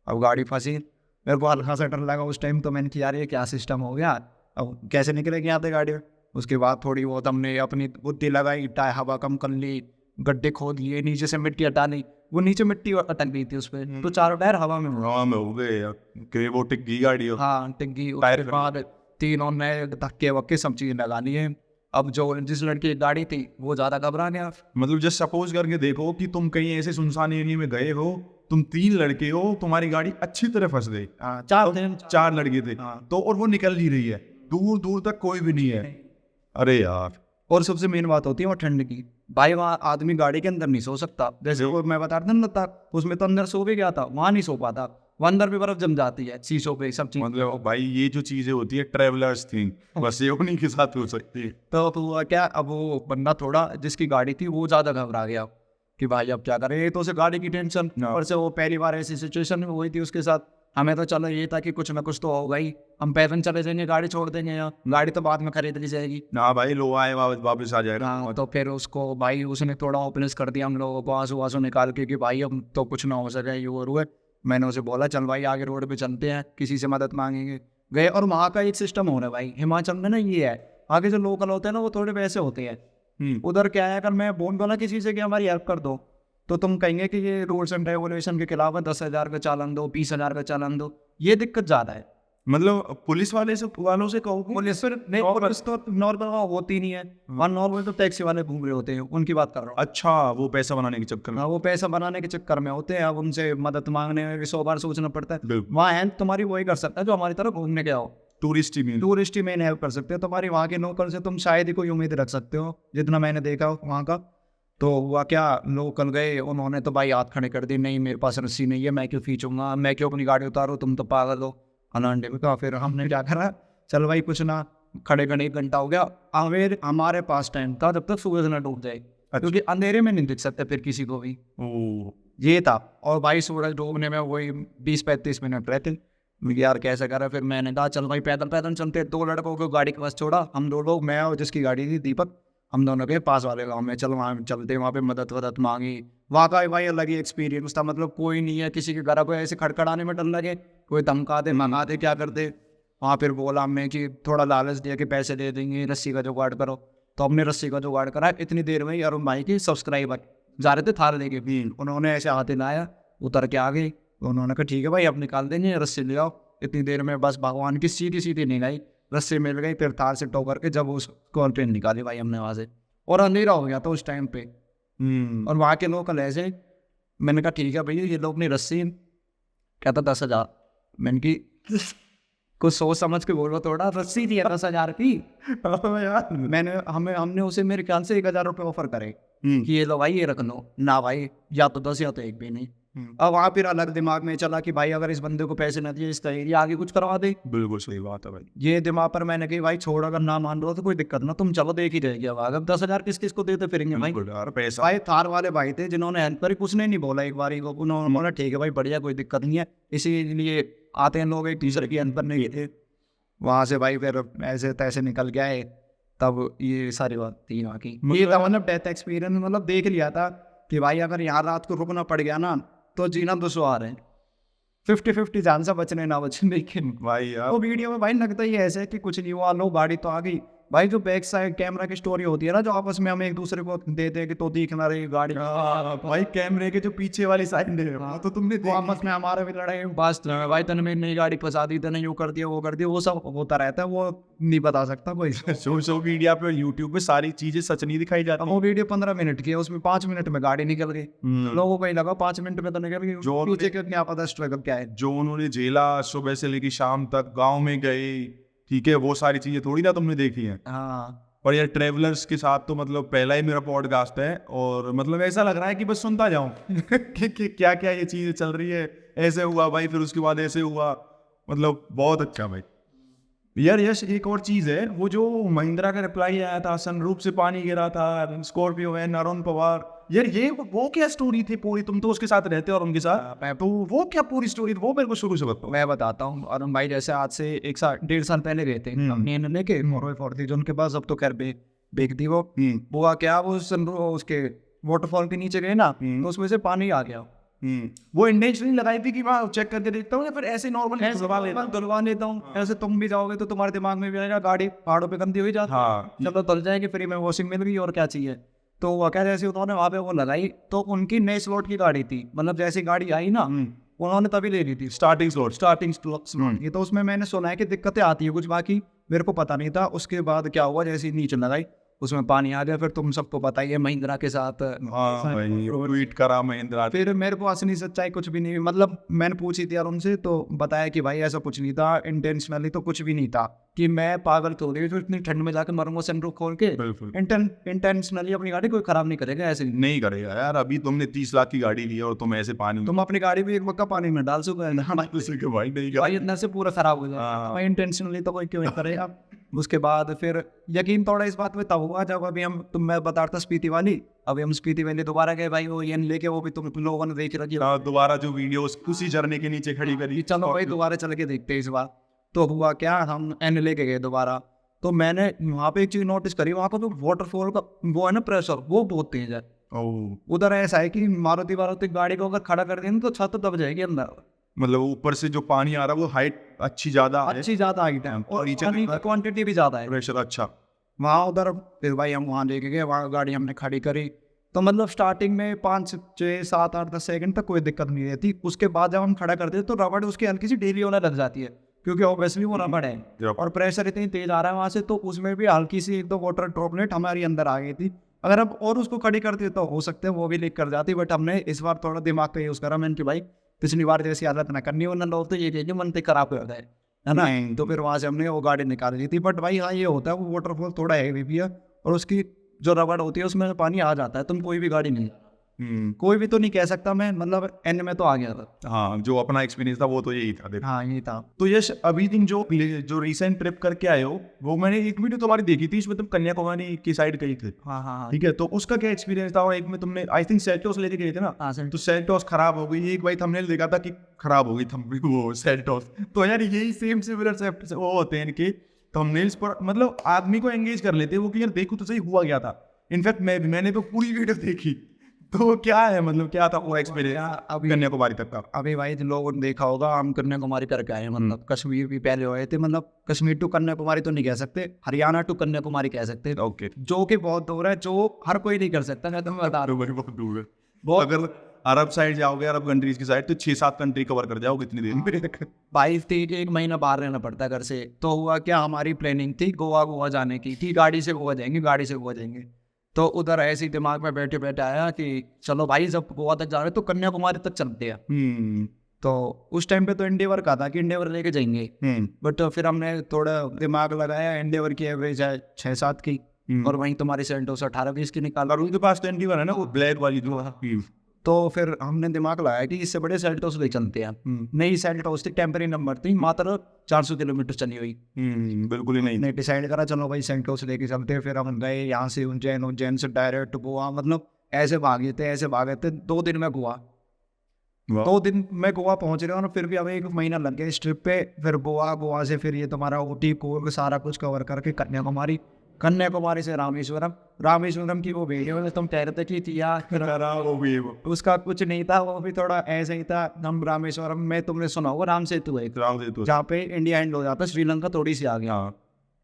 अब गाड़ी फंसी, मेरे को हल्का सा डर लगा उस टाइम, तो मैंने किया यार ये क्या सिस्टम हो गया, अब कैसे निकलेगी यहाँ से गाड़ी। उसके बाद थोड़ी बहुत हमने अपनी बुद्धि लगाई, टायर हवा कम कर ली, गड्ढे खोद लिए, नीचे से मिट्टी हटा ली, वो नीचे मिट्टी अटक गई थी उस पर, तो चारों टायर हवा में हो गए यार, कि वो टिक गई गाड़ी। हाँ टिक गई। टायर उसके बाद 3 और नए धक्के वक्के सब चीज़ें लगा लिए। अब जो जिस लड़की की गाड़ी थी वो ज़्यादा घबरा गया। मतलब जस्ट सपोज करके देखो कि तुम कहीं ऐसे सुनसान एरिया में गए हो, तुम 3 लड़के हो, तुम्हारी गाड़ी अच्छी तरह फंस गई, हाँ, 4 दिन 4 लड़के थे, हाँ। तो और वो निकल नहीं रही है, दूर दूर तक कोई भी नहीं है। अरे यार, और सबसे मेन बात होती है वो ठंड की। भाई वहाँ आदमी गाड़ी के अंदर नहीं सो सकता, जैसे वो मैं बता रहा था उसमें तो अंदर सो भी गया था, वहाँ नहीं सो पाता, वो अंदर भी बर्फ जम जाती है शीशों पे सब चीज। मतलब भाई ये जो चीजें होती है ट्रेवलर्स थिंग, बस ये उन्हीं के साथ हो सकती है। तो हुआ क्या, अब वो बंदा थोड़ा जिसकी गाड़ी थी वो ज्यादा घबरा गया कि भाई अब क्या करें, तो उसे गाड़ी की टेंशन, और से वो पहली बार ऐसी सिचुएशन में हुई थी उसके साथ। हमें तो चलो ये था कि कुछ ना कुछ तो होगा ही, हम पैदल चले जाएंगे, गाड़ी छोड़ देंगे यहाँ, गाड़ी तो बाद में खरीद ली जाएगी। ना भाई लो आए वापस आ जाएगा। हाँ, तो फिर उसको भाई उसने थोड़ा ओपनेस कर दिया हम लोगों को, आंसू आंसू निकाल के कि भाई अब तो कुछ ना हो सके ये और हुए। मैंने उसे बोला चल भाई आगे रोड पे चलते हैं, किसी से मदद मांगेंगे। गए, और वहाँ का एक सिस्टम हो रहा है भाई हिमाचल में ना, ये है आगे जो लोकल होते हैं ना वो थोड़े वैसे होते हैं। उधर क्या है, अगर मैं बोल बोला किसी से कि हमारी हेल्प कर दो, तो तुम कहेंगे कि ये रूल्स एंड रेगुलेशन के खिलाफ है, 10,000 का चालान दो, 20,000 का चालान दो। ये दिक्कत ज्यादा है। मतलब पुलिस वालों से कहो, पुलिस फिर नहीं, पुलिस तो नॉर्मल होती नहीं है वहाँ, नॉर्मल तो टैक्सी वाले घूम रहे होते हैं, उनकी बात कर रहा हूँ। अच्छा, वो पैसा बनाने के चक्कर में। हाँ, वो पैसा बनाने के चक्कर में होते हैं, अब उनसे मदद मांगने में भी 100 बार सोचना पड़ता है। बिल्कुल। वहाँ हेल्प तुम्हारी वही कर सकता है जो हमारी तरह घूमने गया हो, टूरिस्ट ही टूरिस्ट ही मेन हेल्प कर सकते हो। तुम्हारी वहाँ के लोकल से तुम शायद ही कोई उम्मीद रख सकते हो, जितना मैंने देखा हो वहाँ का। तो हुआ क्या, लोकल गए, उन्होंने तो भाई हाथ खड़े कर दिए, नहीं मेरे पास रस्सी नहीं है, मैं क्यों खींचूंगा, मैं क्यों अपनी गाड़ी उतारूँ, तुम तो पागल हो अनांडे में का। फिर हमने क्या करा, चल भाई कुछ ना, खड़े खड़े 1 घंटा हो गया। अवेर हमारे पास टाइम था जब तक सूरज न डूब जाए, क्योंकि अंधेरे में नहीं दिख सकते फिर किसी को भी, ये था। और भाई सूरज डूबने में वही 20-35 मिनट रहते यार, कैसे करा। फिर मैंने कहा चल भाई पैदल पैदल चलते। 2 लड़कों को गाड़ी के पास छोड़ा, हम 2 लोग, मैं और जिसकी गाड़ी थी दीपक, हम दोनों के पास वाले गांव में, चल वहाँ चलते, वहाँ पे मदद वदद मांगी। वहाँ का भाई अलग ही एक्सपीरियंस था, मतलब कोई नहीं है, किसी के घर को ऐसे खड़खड़ाने में डर लगे, कोई धमका दे मंगा दे क्या करते। वहाँ फिर बोला हमने कि थोड़ा लालच दिया कि पैसे दे देंगे, रस्सी का जुगाड़ करो। तो हमने रस्सी का जुगाड़ करा। इतनी देर में ही अरुण भाई की सब्सक्राइबर जा रहे थे थार लेके भी, उन्होंने ऐसे हाथ हिलाया, उतर के आ गए। उन्होंने कहा ठीक है भाई अब निकाल देंगे, रस्सी ले आओ। इतनी देर में बस भगवान की सीधी सीधी निकाली, रस्सी मिल गई। फिर थार से टो करके जब उस ट्रेन निकाली भाई हमने वहाँ से, और अंधेरा हो गया था उस टाइम पे। और वहाँ के लोकल ऐसे, मैंने कहा ठीक है भैया ये लोग नहीं रस्सी, कहता 10,000। मैंने की कुछ सोच समझ के बोलो, थोड़ा रस्सी थी 10,000 की। हमने उसे मेरे ख्याल से 1,000 रुपये ऑफर करे कि ये लो भाई ये रख लो ना, भाई या तो 10 या तो 1 भी नहीं। अब वहाँ फिर अलग दिमाग में चला कि भाई अगर इस बंदे को पैसे न दिए, इसका एरिया आगे कुछ करवा दे। बिल्कुल सही बात है भाई। ये दिमाग पर मैंने कही भाई छोड़, अगर ना मान रहा तो कोई दिक्कत ना, तुम चलो देख ही जाएगी। अब 10,000 किस किस को देते फिरेंगे भाई। यार पैसा, भाई थार वाले भाई थे जिन्होंने हेल्प करी, कुछ नहीं बोला एक बार, उन्होंने बोला ठीक है भाई बढ़िया, कोई दिक्कत नहीं है। इसीलिए आते हैं लोग एक टीचर की हेल्प करने गए थे वहाँ से भाई। फिर ऐसे तैसे निकल गए, तब ये सारी बात थी वहाँ की। ये था मतलब डेथ एक्सपीरियंस, मतलब देख लिया था कि भाई अगर यहाँ रात को रुकना पड़ गया ना तो जीना दुश्वार है। 50-50 चांस है बचने ना बचने। लेकिन भाई यार वो वीडियो में भाई लगता ही ऐसे कि कुछ नहीं हुआ, लो गाड़ी तो आ गई। भाई जो बैक साइड कैमरा की स्टोरी होती है ना, जो आपस में हम एक दूसरे को देते हैं कि तो दिख ना रही गाड़ी, भाई कैमरे के जो पीछे वाली साइड है वो तो तुमने वो आपस में हमारे भी लड़ाई बस भाई तने मेरी नई गाड़ी फंसा दी, तने यूँ कर दिया वो कर दिया, वो सब होता रहता है, वो नहीं बता सकता कोई। सोशल मीडिया पे यूट्यूब पे सारी चीजें सच नहीं दिखाई जाती। अब वो वीडियो 15 मिनट की है, उसमें 5 मिनट में गाड़ी निकल गई, लोगों को ही लगा 5 मिनट में तो निकल गई। जो पीछे के क्या पता स्ट्रगल क्या है, जो उन्होंने झेला, सुबह से लेकर शाम तक गांव में गए, ठीक है, वो सारी चीजें थोड़ी ना तुमने देखी हैं। हाँ। और यार ट्रेवलर्स के साथ तो मतलब पहला ही मेरा पॉडकास्ट है, और मतलब ऐसा लग रहा है कि बस सुनता जाऊं कि क्या क्या ये चीजें चल रही है, ऐसे हुआ भाई, फिर उसके बाद ऐसे हुआ, मतलब बहुत अच्छा भाई। यार यश एक और चीज है, वो जो महिंद्रा का रिप्लाई आया था, सनरूफ से पानी गिरा था, स्कॉर्पियो है, अरुण पवार, यार ये वो क्या स्टोरी थी पूरी? तुम तो उसके साथ रहते हो और उनके साथ, तो वो क्या पूरी स्टोरी, वो मेरे को शुरू से बताओ। मैं बताता हूँ। अरुण भाई जैसे आज से 1-1.5 साल पहले गए थे अपनी लेके मोरवे फोर्टी, जो उनके पास अब तो खैर बेच दी वो। हुआ क्या, वो उसके वाटरफॉल के नीचे गए ना, तो उसमें से पानी आ गया। वो इंटेंशनली लगाई थी कि वहाँ चेक करके देखता हूँ, या फिर ऐसे नॉर्मल धुलवा लेता हूँ। ऐसे तुम भी जाओगे तो तुम्हारे दिमाग में भी आएगा गाड़ी पहाड़ों पे गंदी हुई जाती है, चलो धुल जाएगी, फ्री में वॉशिंग मिल गई, और क्या चाहिए। तो वो क्या, जैसे उन्होंने वहाँ पे वो लगाई, तो उनकी नई स्लॉट की गाड़ी थी, मतलब जैसी गाड़ी आई ना उन्होंने तभी ले ली थी स्टार्टिंग स्लॉट। ये तो उसमें मैंने सुना है कि दिक्कतें आती है कुछ, बाकी मेरे को पता नहीं था। उसके बाद क्या हुआ, जैसे नीचे लगाई उसमें पानी आ गया। फिर तुम सबको पता ही है महिंद्रा के साथ हाँ भाई, ट्वीट करा महिंद्रा। फिर मेरे को असली सच्चाई कुछ भी नहीं, मतलब मैंने पूछी थी यार उनसे, तो बताया कि भाई ऐसा कुछ नहीं था, इंटेंशनली तो कुछ भी नहीं था कि मैं पागल तो रही हूँ इतनी ठंड में जाकर मरूंगा सनरूफ खोल के। बिल्कुल इंटेंशनली अपनी गाड़ी कोई खराब नहीं करेगा ऐसे। नहीं करेगा यार, अभी तुमने 30 लाख की गाड़ी ली है और तुम ऐसे पानी तुम अपनी गाड़ी भी एक मक्का पानी में डाल चुके हैं ना भाई नहीं भाई, इतना से पूरा खराब हो हाँ। जाए भाई, इंटेंशनली तो कोई क्यों करेगा। उसके बाद फिर यकीन थोड़ा इस बात पे तब हुआ जब अभी मैं बता रहा था स्पीति वाली, अभी हम स्पीति वैली दोबारा गए भाई, वो एन लेके, वो भी तुम लोगों ने देख रखी दोबारा जो वीडियो उसी झरने के नीचे खड़ी करी। चलो भाई दोबारा चल के देखते हैं इस बार। तो हुआ क्या, हम एन लेके गए दोबारा, तो मैंने वहाँ पे एक चीज नोटिस करी, वहाँ का जो वाटरफॉल का वो है ना प्रेशर, वो बहुत तेज है। उधर ऐसा है कि मारुति गाड़ी को अगर खड़ा कर दें तो छत दब जाएगी अंदर, मतलब ऊपर से जो पानी आ रहा है वो हाइट अच्छी ज्यादा हाइट है और पानी की क्वांटिटी भी ज्यादा है, प्रेशर अच्छा। वहाँ उधर फिर भाई हम वहाँ लेके गए, वहाँ गाड़ी हमने खड़ी करी। तो मतलब स्टार्टिंग में 5, 6, 7, 8, 10 सेकंड तक कोई दिक्कत नहीं रहती। उसके बाद जब हम खड़ा करते हैं तो रबड़ उसकी हल्की सी ढीली होने लग जाती है, क्योंकि ऑब्वियसली वो रबड़ है और प्रेशर इतनी तेज आ रहा है वहाँ से, तो उसमें भी हल्की सी एक दो वाटर ड्रॉपलेट हमारी अंदर आ गई थी। अगर अब और उसको खड़ी करती तो हो सकते हैं वो भी लीक कर जाती, बट हमने इस बार थोड़ा दिमाग का यूज़ करा। मैंने कि भाई पिछली बार जैसी हालत ना करनी, वरना लोग तो ये मन से खराब हो जाए है ना। तो फिर वहाँ से हमने वो गाड़ी निकाल ली थी। बट भाई हाँ ये होता है, वो वाटरफॉल थोड़ा हैवी भी है और उसकी जो रबड़ होती है उसमें पानी आ जाता है। तुम कोई भी गाड़ी नहीं, कोई भी तो नहीं कह सकता मैं, मतलब एन में तो आ गया था। हाँ जो अपना एक्सपीरियंस था वो तो यही था। देखो हाँ यही था। तो यश अभी दिन जो रिसेंट ट्रिप करके आए हो, वो मैंने एक वीडियो तुम्हारी देखी थी, इसमें तुम कन्याकुमारी की साइड गई थे। हाँ ठीक है, तो उसका क्या एक्सपीरियंस था? और एक में तुमने आई थिंक सेल्टोस लेके गए थे ना, तो सेल्टोस खराब हो गई। एक भाई हमने देखा था कि खराब हो गई वो सेल्टोस। तो यार यही सेम सिमिलर वो होते हैं इनके थंबनेल्स पर, मतलब आदमी को एंगेज कर लेते हैं वो कि यार देखो तो सही हुआ क्या था। इनफैक्ट मैंने तो पूरी वीडियो देखी। तो क्या है, मतलब क्या था वो एक्सपीरियंस अभी कन्याकुमारी तक का? अभी भाई लोगों ने देखा होगा, हम कन्याकुमारी करके आए हैं, मतलब कश्मीर भी पहले हुए थे, मतलब कश्मीर टू कन्याकुमारी तो नहीं कह सकते, हरियाणा टू कन्याकुमारी कह सकते हैं। ओके, जो कि बहुत दूर है, जो हर कोई नहीं कर सकता। मैं तुम्हें बता रहा हूँ बहुत दूर है। अगर अरब साइड जाओगे, अरब कंट्रीज की साइड, तो 6-7 कंट्री कवर कर जाओगे इतनी देर में। 22-23 महीना बाहर रहना पड़ता है घर से। तो हुआ क्या, हमारी प्लानिंग थी गोवा जाने की, कि गाड़ी से गोवा जाएंगे। तो उधर ऐसे ही दिमाग में बैठे बैठे आया कि चलो भाई जब गोवा तक जा रहे हैं तो कन्याकुमारी तक चलते हैं। तो उस टाइम पे तो एंडेवर का था कि एंडेवर लेके जाएंगे, बट फिर हमने थोड़ा दिमाग लगाया, एंडेवर की एवरेज है 6-7 की और वहीं तुम्हारी सेल्टोस 18-20 की निकाल। उनके पास तो एंडेवर है ना, वो ब्लैक वाली जो। तो फिर हमने दिमाग लगाया कि इससे बड़े सेल्टोस ले चलते हैं। नई सेल्टोस थी, टेम्पररी नंबर थी, मात्र 400 किलोमीटर चली हुई। बिल्कुल ही नहीं। ने डिसाइड करा चलो भाई सेल्टोस लेके चलते हैं। फिर हम गए यहाँ से उज्जैन से डायरेक्ट गोवा, मतलब ऐसे भागे थे 2 दिन में गोवा। 2 दिन में गोवा पहुंच रहे हैं और फिर भी हमें 1 महीना लग गया इस ट्रिप पे। फिर गोवा से फिर ये तुम्हारा ऊटी कोर्ग सारा कुछ कवर करके कन्याकुमारी से रामेश्वरम की वो वीडियो में तुम कह रहे थे कि यार उसका कुछ नहीं था, वो भी थोड़ा ऐसे ही था। हम रामेश्वरम में, तुमने सुना होगा राम सेतु है जहाँ पे इंडिया एंड हो जाता है, श्रीलंका थोड़ी सी आ गया।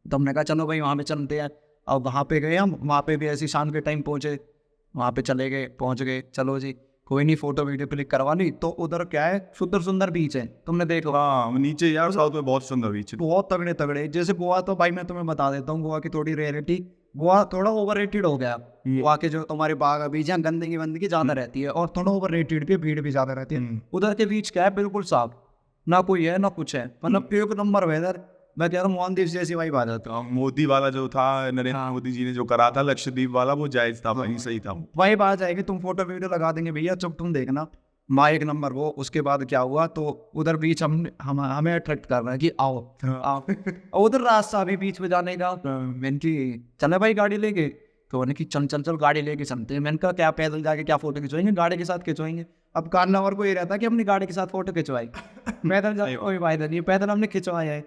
तो हमने कहा चलो भाई वहाँ पे चलते हैं। अब वहाँ पे गए हम, वहाँ पे भी ऐसी शाम के टाइम पहुँचे, वहाँ पे चले गए, पहुँच गए, चलो जी कोई नहीं, फोटो वीडियो क्लिक करवा ली। तो उधर क्या है, सुंदर बीच है, तुमने देखो। हाँ नीचे यार साउथ में बहुत सुंदर बीच है, बहुत तगड़े। जैसे गोवा तो भाई मैं तुम्हें बता देता हूँ, गोवा की थोड़ी रियलिटी, गोवा थोड़ा ओवररेटेड हो गया। गोवा के जो तुम्हारे बाग बीच है, गंदगी ज्यादा रहती है और थोड़ा ओवररेटेड भी, भीड़ भी ज्यादा रहती है। उधर के बीच क्या है, बिल्कुल साफ, ना कोई है ना कुछ है, मतलब 1 नंबर वेदर। मैं कह रहा हूँ मालदीव जैसी वाइब आ जाती है। मोदी वाला जो था, नरेंद्र मोदी जी ने जो करा था लक्षद्वीप वाला, वो जायज था, वही सही था। वाइब आ जाएगी, तुम फोटो वीडियो लगा देंगे भैया, जब तुम देखना माँ 1 नंबर वो। उसके बाद क्या हुआ, तो उधर बीच हमें अट्रैक्ट कर रहा है कि आओ उधर रास्ता अभी बीच में जाने का। मैंने की चले भाई गाड़ी लेके, तो उन्हें कि चल गाड़ी लेके चलते हैं। मैंने कहा क्या पैदल जाके क्या फोटो खिंचवाएंगे, गाड़ी के साथ खिंचवाएंगे। अब कार्नावर को ये रहता है कि अपनी गाड़ी के साथ फोटो खिंचवाई, पैदल जाके कोई फायदा नहीं, पैदल हमने खिंचवाया है।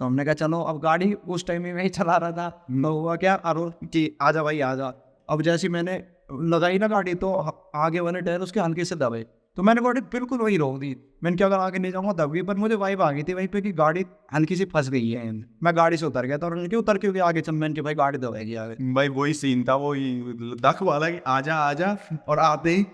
तो हमने कहा चलो, अब गाड़ी उस टाइम में मैं ही चला रहा था। तो हुआ क्या, अरुण कि आजा भाई आजा। अब जैसी मैंने लगाई ना गाड़ी, तो आगे वाले टायर उसके हल्के से दबे, तो मैंने गाड़ी बिल्कुल वही रोक दी। मैंने क्या, अगर आगे नहीं जाऊंगा दब गई। पर मुझे वाइब आ गई थी वहीं पे कि गाड़ी हल्की सी फंस गई है। मैं गाड़ी से उतर गया था और उनके उतर के आगे चल, मैंने भाई गाड़ी दबाएगी आगे। भाई वही सीन था, वो लद्दाख वाला कि आजा और आते ही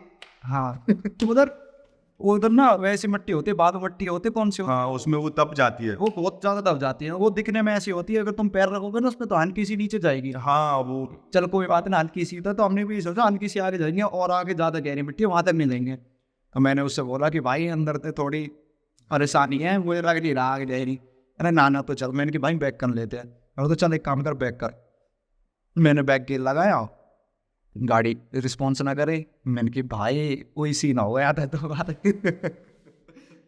हाँ तो वो उधर ना वैसी मिट्टी होती है, बालू मिट्टी होती है, कौन सी होती हाँ, उसमें वो तप जाती है। है, वो बहुत ज्यादा दब जाती है। वो दिखने में ऐसी होती है, अगर तुम पैर रखोगे ना उसमें तो हल्की सी नीचे जाएगी। हाँ, वो चल कोई बात ना, हल्की सी था तो हमने भी सोचा हल्की सी आगे जाएंगे और आगे ज्यादा गहरी मिट्टी है, वहां तक नहीं लेंगे। तो मैंने उससे बोला कि भाई अंदर से थोड़ी परेशानी है, मुझे लग नहीं रहा आगे गहरी। अरे ना तो चल, मैंने कि भाई बैक कर लेते हैं। और तो चल एक काम कर, बैक कर। मैंने बैक गियर लगाया, गाड़ी रिस्पॉन्स ना करे। मैंने कि भाई वही सीन हो गया था तो बात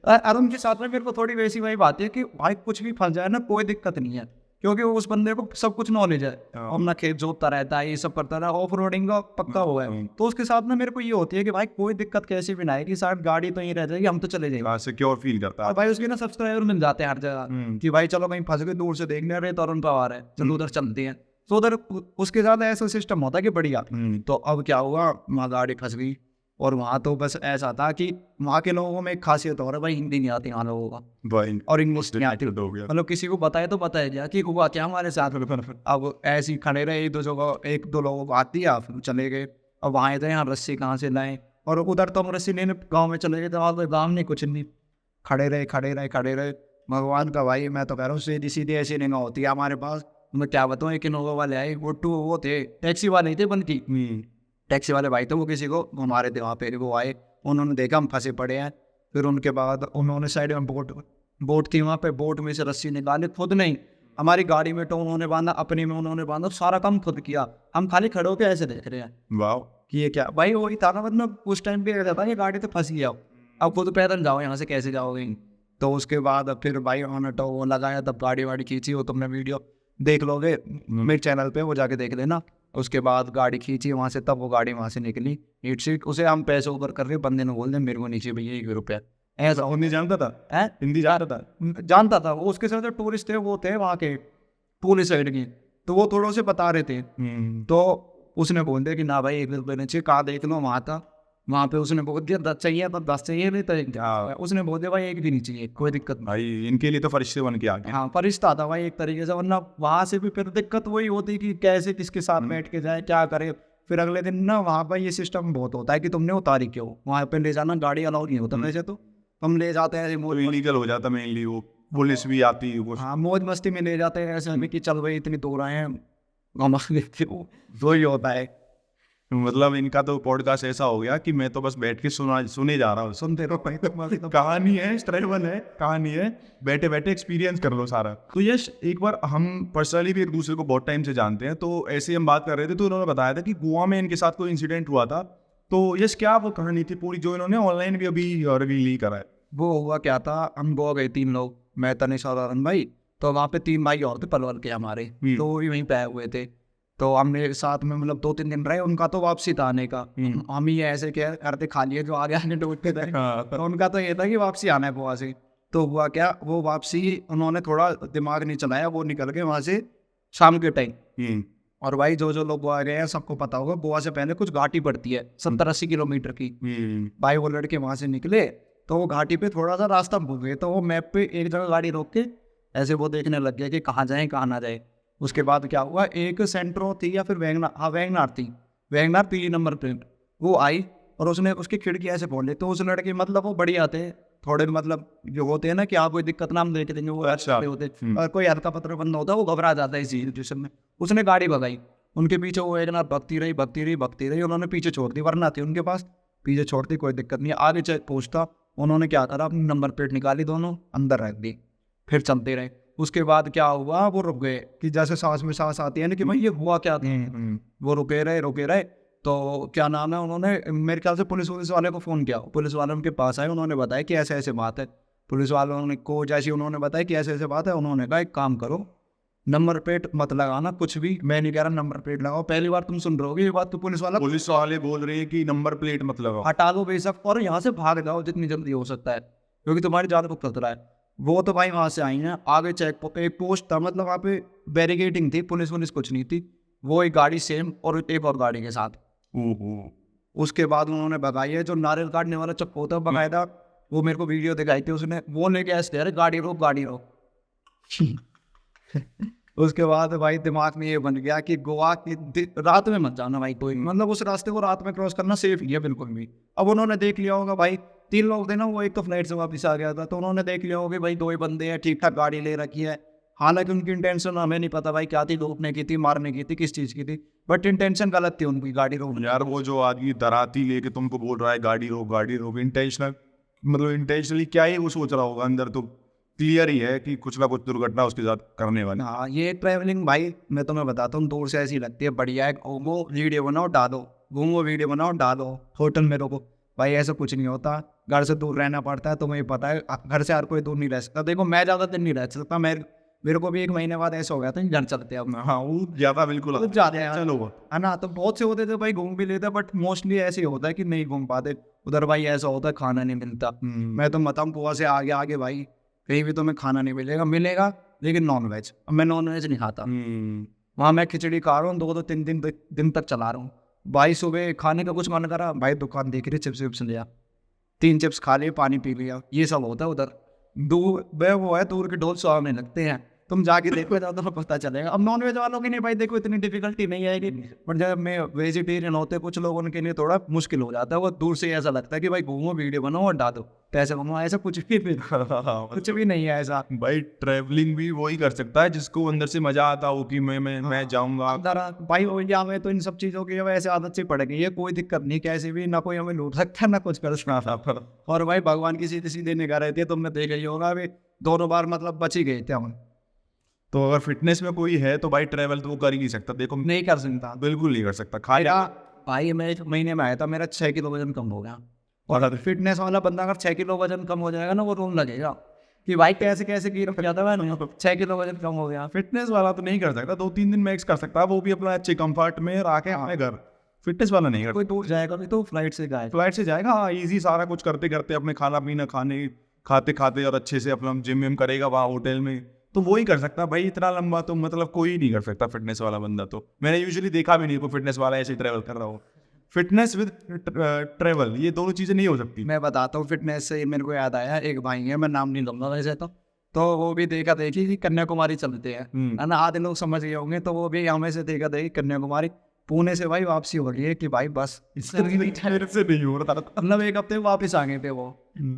अरुण के साथ में मेरे को थोड़ी वैसी वही बात है कि भाई कुछ भी फंस जाए ना कोई दिक्कत नहीं है, क्योंकि उस बंदे को सब कुछ नॉलेज है, अपना खेत जोतता रहता है, ये सब करता रहा, ऑफ रोडिंग का पक्का हुआ है। तो उसके साथ में मेरे को ये होती है कि भाई कोई दिक्कत कैसे भी ना आएगी, शायद गाड़ी तो यहीं रह जाएगी, हम तो चले जाएंगे। सिक्योर फील करता और है। भाई उसके ना सब्सक्राइबर मिल जाते हैं हर जगह कि भाई चलो कहीं फंस गए, दूर से देखने रहे तो अरुण पवार है, चलो उधर चलते हैं। तो उधर उसके साथ ऐसा सिस्टम होता है कि बढ़िया। तो अब क्या हुआ, वहाँ गाड़ी फंस गई और वहाँ तो बस ऐसा था कि वहाँ के लोगों में एक खासियत हो रहा है, भाई हिंदी नहीं आती वहाँ लोगों का भाई और इंग्लिश नहीं आती। हो गया। मतलब किसी को बताए तो बताया गया कि हुआ क्या हमारे साथ। अब ऐसे ही खड़े रहे, एक दो लोगों को हाथ दिया, फिर चले गए। अब वहाँ थे, यहाँ रस्सी कहाँ से लाए, और उधर तो हम रस्सी लेने गाँव में चले गए थे, वहाँ गाँव नहीं कुछ नहीं, खड़े रहे। भगवान का भाई मैं तो कह रहा हूँ सीधी सीधी ऐसी नहीं होती है हमारे पास। मैं क्या बताऊँ, एक इनोवा वाले आए, वो थे टैक्सी वाले ही थे बल्कि, टैक्सी वाले भाई थे, वो किसी को घुमा रहे थे वहाँ पे। वो आए, उन्होंने देखा हम फंसे पड़े हैं, फिर उनके बाद उन्होंने साइड में बोट थी वहाँ पे, बोट में से रस्सी निकाली, खुद नहीं हमारी गाड़ी में तो उन्होंने बांधा, अपने में उन्होंने बांधा, सारा काम खुद किया। हम खाली खड़े होकर ऐसे देख रहे हैं वाह। कि ये क्या भाई, वही था ना, मतलब उस टाइम पे कहता था ये गाड़ी तो फंस गया, अब खुद पैदल जाओ यहाँ से, कैसे जाओगे। तो उसके बाद फिर भाई उन्होंने तो वो लगाया, तब गाड़ी वाड़ी खींची, वो तुमने वीडियो देख लोगे मेरे चैनल पे, वो जाके देख लेना। उसके बाद गाड़ी खींची वहाँ से, तब वो गाड़ी वहाँ से निकली हीट सीट, उसे हम पैसे ऊपर कर रहे, बंदे ने बोल दिया मेरे को नीचे भैया 1 रुपया, ऐसा। हिंदी जानता था? है हिंदी जानता था? जानता था वो, उसके साथ जो टूरिस्ट थे वो थे वहाँ के पुलिस साइड के, तो वो थोड़े से बता रहे थे। तो उसने बोल दिया कि ना भाई 1 रुपये नहीं चाहिए, कहाँ देख लो वहाँ था, वहाँ पे उसने बोल दिया 10 चाहिए तो 10 चाहिए, नहीं तो उसने बोल दिया भाई 1 भी नहीं चाहिए, कोई दिक्कत नहीं। भाई इनके लिए तो फरिश्ते बन के आ गए। हाँ फरिश्ता था भाई एक तरीके से, वरना वहाँ से भी फिर दिक्कत वही होती कि कैसे किसके साथ बैठ के जाए, क्या करे। फिर अगले दिन ना वहाँ पर ये सिस्टम बहुत होता है कि तुमने उतारी क्यों, वहाँ पे ले जाना गाड़ी अलाउ नहीं होता वैसे तो, हम ले जाते हैं तो इलीगल हो जाता मेनली, वो पुलिस भी आती है वो। हाँ मौज मस्ती में ले जाते हैं ऐसे हमें कि चल भाई इतनी दूर आए हैं, हम तो ही होता है। मतलब इनका तो पॉडकास्ट ऐसा हो गया कि मैं तो बस बैठ के सुने जा रहा हूँ। सुनते रहो भाई, तो कहानी है, ट्रैवल है, कहानी है, बैठे बैठे एक्सपीरियंस कर लो सारा। तो यश, एक बार हम पर्सनली भी एक दूसरे को बहुत टाइम से जानते हैं, तो ऐसे ही हम बात कर रहे थे तो उन्होंने बताया था कि गोवा में इनके साथ कोई इंसिडेंट हुआ था। तो यश क्या वो कहानी थी पूरी जो इन्होंने ऑनलाइन भी अभी रिवील नहीं करा है? वो हुआ क्या था, हम गोवा गए 3 लोग, मैं तनिष और अरुण भाई, तो वहाँ पे 3 भाई और थे पलवल के हमारे, तो वो भी वहीं पे आए हुए थे। तो हमने साथ में मतलब 2-3 दिन रहे, उनका तो वापसी था आने का, हम ही ऐसे क्या करते खा लिए जो आगे आने डूबते थे। तो उनका तो ये था कि वापसी आना है गोवा से। तो हुआ क्या, वो वापसी उन्होंने थोड़ा दिमाग नहीं चलाया, वो निकल गए वहाँ से शाम के टाइम। और भाई जो लोग गोवा गए हैं सबको पता होगा, गोवा से पहले कुछ घाटी पड़ती है 70-80 किलोमीटर की। भाई वो लड़के वहाँ से निकले तो वो घाटी पे थोड़ा सा रास्ता भूल गए, तो वो मैप पे एक जगह गाड़ी रोक के ऐसे वो देखने लग गया कि कहाँ जाए कहाँ ना जाए। उसके बाद क्या हुआ, एक सेंट्रो थी या फिर वैगनार, हाँ वैगनार थी, वैगनार 3 नंबर प्लेट, वो आई और उसने उसकी खिड़की ऐसे खोल ली। तो उस लड़के मतलब वो बढ़िया थे थोड़े, मतलब जो होते हैं ना कि आप कोई दिक्कत ना हम देख देंगे, वो अच्छा होते। और कोई हल्का पत्र बंदा होता है वो घबरा जाता है इस सिचुएशन में। उसने गाड़ी भगाई, उनके पीछे वो वैगनार भगती रही, उन्होंने पीछे छोड़ दी, वरना थी उनके पास, पीछे छोड़ दी, कोई दिक्कत नहीं, आगे चेक पूछता। उन्होंने क्या करा, अपनी नंबर प्लेट निकाली, दोनों अंदर रख दी, फिर चलते रहे। उसके बाद क्या हुआ, वो रुक गए कि जैसे सांस में सांस आती है ना कि भाई ये हुआ क्या था। वो रुके रहे तो क्या नाम है, उन्होंने मेरे ख्याल से पुलिस वाले को फ़ोन किया, पुलिस वाले उनके पास आए, उन्होंने बताया कि ऐसे ऐसे बात है। पुलिस वालों को जैसे उन्होंने बताया कि ऐसे ऐसे बात है, उन्होंने कहा एक काम करो, नंबर प्लेट मत लगाना कुछ भी, मैं नहीं कह रहा नंबर प्लेट लगाओ, पहली बार तुम सुन रहे होगे ये बात, तो पुलिस वाले बोल रहे हैं कि नंबर प्लेट मत लगाओ, हटा दो बेशक और यहाँ से भाग जाओ जितनी जल्दी हो सकता है, क्योंकि तुम्हारी जान को खतरा है। वो तो भाई वहाँ से आई हैं, आगे एक पोस्ट था, मतलब वहाँ पे बैरिकेडिंग थी, पुलिस कुछ नहीं थी, वो एक गाड़ी सेम और एक और गाड़ी के साथ। उसके बाद उन्होंने भगाई है, जो नारियल काटने वाला चक्कू होता है बकायदा, वो मेरे को वीडियो दिखाई थी उसने, वो लेके ऐसे गाड़ी रोक उसके बाद भाई दिमाग में ये बन गया कि गोवा की रात में मत जाना भाई कोई, मतलब उस रास्ते को रात में क्रॉस करना सेफ नहीं है बिल्कुल भी। अब उन्होंने देख लिया होगा भाई, 3 लोग थे ना, वो एक तो फ्लाइट से वापस आ गया था, तो उन्होंने देख लिया होगा भाई 2 ही बंदे हैं, ठीक ठाक गाड़ी ले रखी है। हालांकि उनकी इंटेंशन हमें नहीं पता भाई क्या थी, लूटने की थी, मारने की थी, किस चीज़ की थी, बट इंटेंशन गलत थी उनकी गाड़ी रोकने। यार वो जो आदमी दराती लेके तुमको बोल रहा है गाड़ी रोक, इंटेंशनल मतलब इंटेंशनली क्या ही वो सोच रहा होगा अंदर, तो क्लियर ही है कि कुछ ना कुछ दुर्घटना उसके साथ करने वाला। हाँ, ये ट्रैवलिंग भाई मैं तुम्हें बताता हूँ, दूर से ऐसी लगती है बढ़िया है, घूमो वीडियो बनाओ डालो, घूमो वीडियो बनाओ डालो, होटल में रुको, भाई ऐसा कुछ नहीं होता। घर से दूर रहना पड़ता है, तुम्हें पता है, घर से हर कोई दूर नहीं रह सकता। देखो मैं ज़्यादा दिन नहीं रह सकता, मेरे को भी 1 महीने बाद ऐसा हो गया था, घर चलते अब। हाँ वो ज्यादा बिल्कुल बहुत ज़्यादा है चलो है ना, तो बहुत से होते थे भाई घूम भी लेते, बट मोस्टली ऐसे ही होता है कि नहीं घूम पाते। उधर भाई ऐसा होता है खाना नहीं मिलता। मैं तो बताऊँ गोवा से आगे आगे भाई कहीं भी तुम्हें खाना नहीं मिलेगा लेकिन नॉन वेज। अब मैं नॉन वेज नहीं खाता, वहाँ मैं खिचड़ी खा रहा हूँ 2 3 दिन तक चला रहा हूँ भाई। सुबह खाने का कुछ मन करा भाई, दुकान देख रही, चिप्स विप्स लिया, 3 चिप्स खा लिए, पानी पी लिया, ये सब होता है उधर। दूर वो है, दूर के ढोल सुहावने लगते हैं, तुम जाके देखो तो पता चलेगा। अब नॉन वेज वालों के लिए भाई देखो इतनी डिफिकल्टी नहीं आएगी, बट जब मैं वेजिटेरियन होते कुछ लोगों के लिए थोड़ा मुश्किल हो जाता है। वो दूर से ऐसा लगता है कि भाई घूमो वीडियो बनाओ और डालो पैसे कमाओ, ऐसा कुछ भी कुछ भी नहीं है ऐसा। भाई ट्रैवलिंग भी वही कर सकता है जिसको अंदर से मजा आता हो कि मैं जाऊंगा। अंदर भाई इंडिया में तो इन सब चीज़ों की वैसे आदत से पड़ गई है, कोई दिक्कत नहीं कैसे भी, ना कोई हमें लूट सकता है ना कुछ कर सकता है। और भाई भगवान की सीधी सीधी निगाह रहती है, तुमने देखा ही होगा अभी 2 बार मतलब बच ही गए थे हम। तो अगर फिटनेस में कोई है तो भाई ट्रैवल तो वो कर ही नहीं सकता। देखो नहीं कर सकता, बिल्कुल नहीं कर सकता। खाया मेरा भाई मैं 1 महीने में आया था, मेरा 6 किलो वजन कम हो गया। और फिटनेस वाला बंदा अगर 6 किलो वजन कम हो जाएगा ना, वो रोने लगेगा कि भाई कैसे कैसे गिर जाता है ना, 6 किलो वजन कम हो गया। फिटनेस वाला तो नहीं कर सकता, 2-3 दिन मैक्स कर सकता है, वो भी अपना अच्छे कंफर्ट में आके हमें घर। फिटनेस वाला नहीं कर कोई दूर जाएगा भी तो फ्लाइट से जाएगा, फ्लाइट से जाएगा। हाँ ईजी, सारा कुछ करते करते अपने खाना पीना खाते खाते और अच्छे से अपना जिम विम करेगा वहाँ होटल में, तो वो ही कर सकता भाई। इतना लंबा तो मतलब कोई नहीं कर सकता फिटनेस वाला बंदा। तो मैंने यूजुअली देखा भी नहीं कोई फिटनेस वाला ऐसे ही ट्रैवल कर रहा हो। फिटनेस विद ट्रैवल ये दोनों चीजें नहीं हो सकती। मैं बताता हूँ फिटनेस से मेरे को याद आया, एक भाई है, मैं नाम नहीं लूंगा वैसे तो वो भी देखा देखी कि कन्याकुमारी चलते हैं, है ना, आधे लोग समझ गए होंगे, तो वो भी हमें से देखा देखी कन्याकुमारी। पुणे से भाई वापसी हो रही है कि भाई बस इससे मेरे से नहीं हो रहा था। मतलब 1 हफ्ते वापस आ गए थे वो।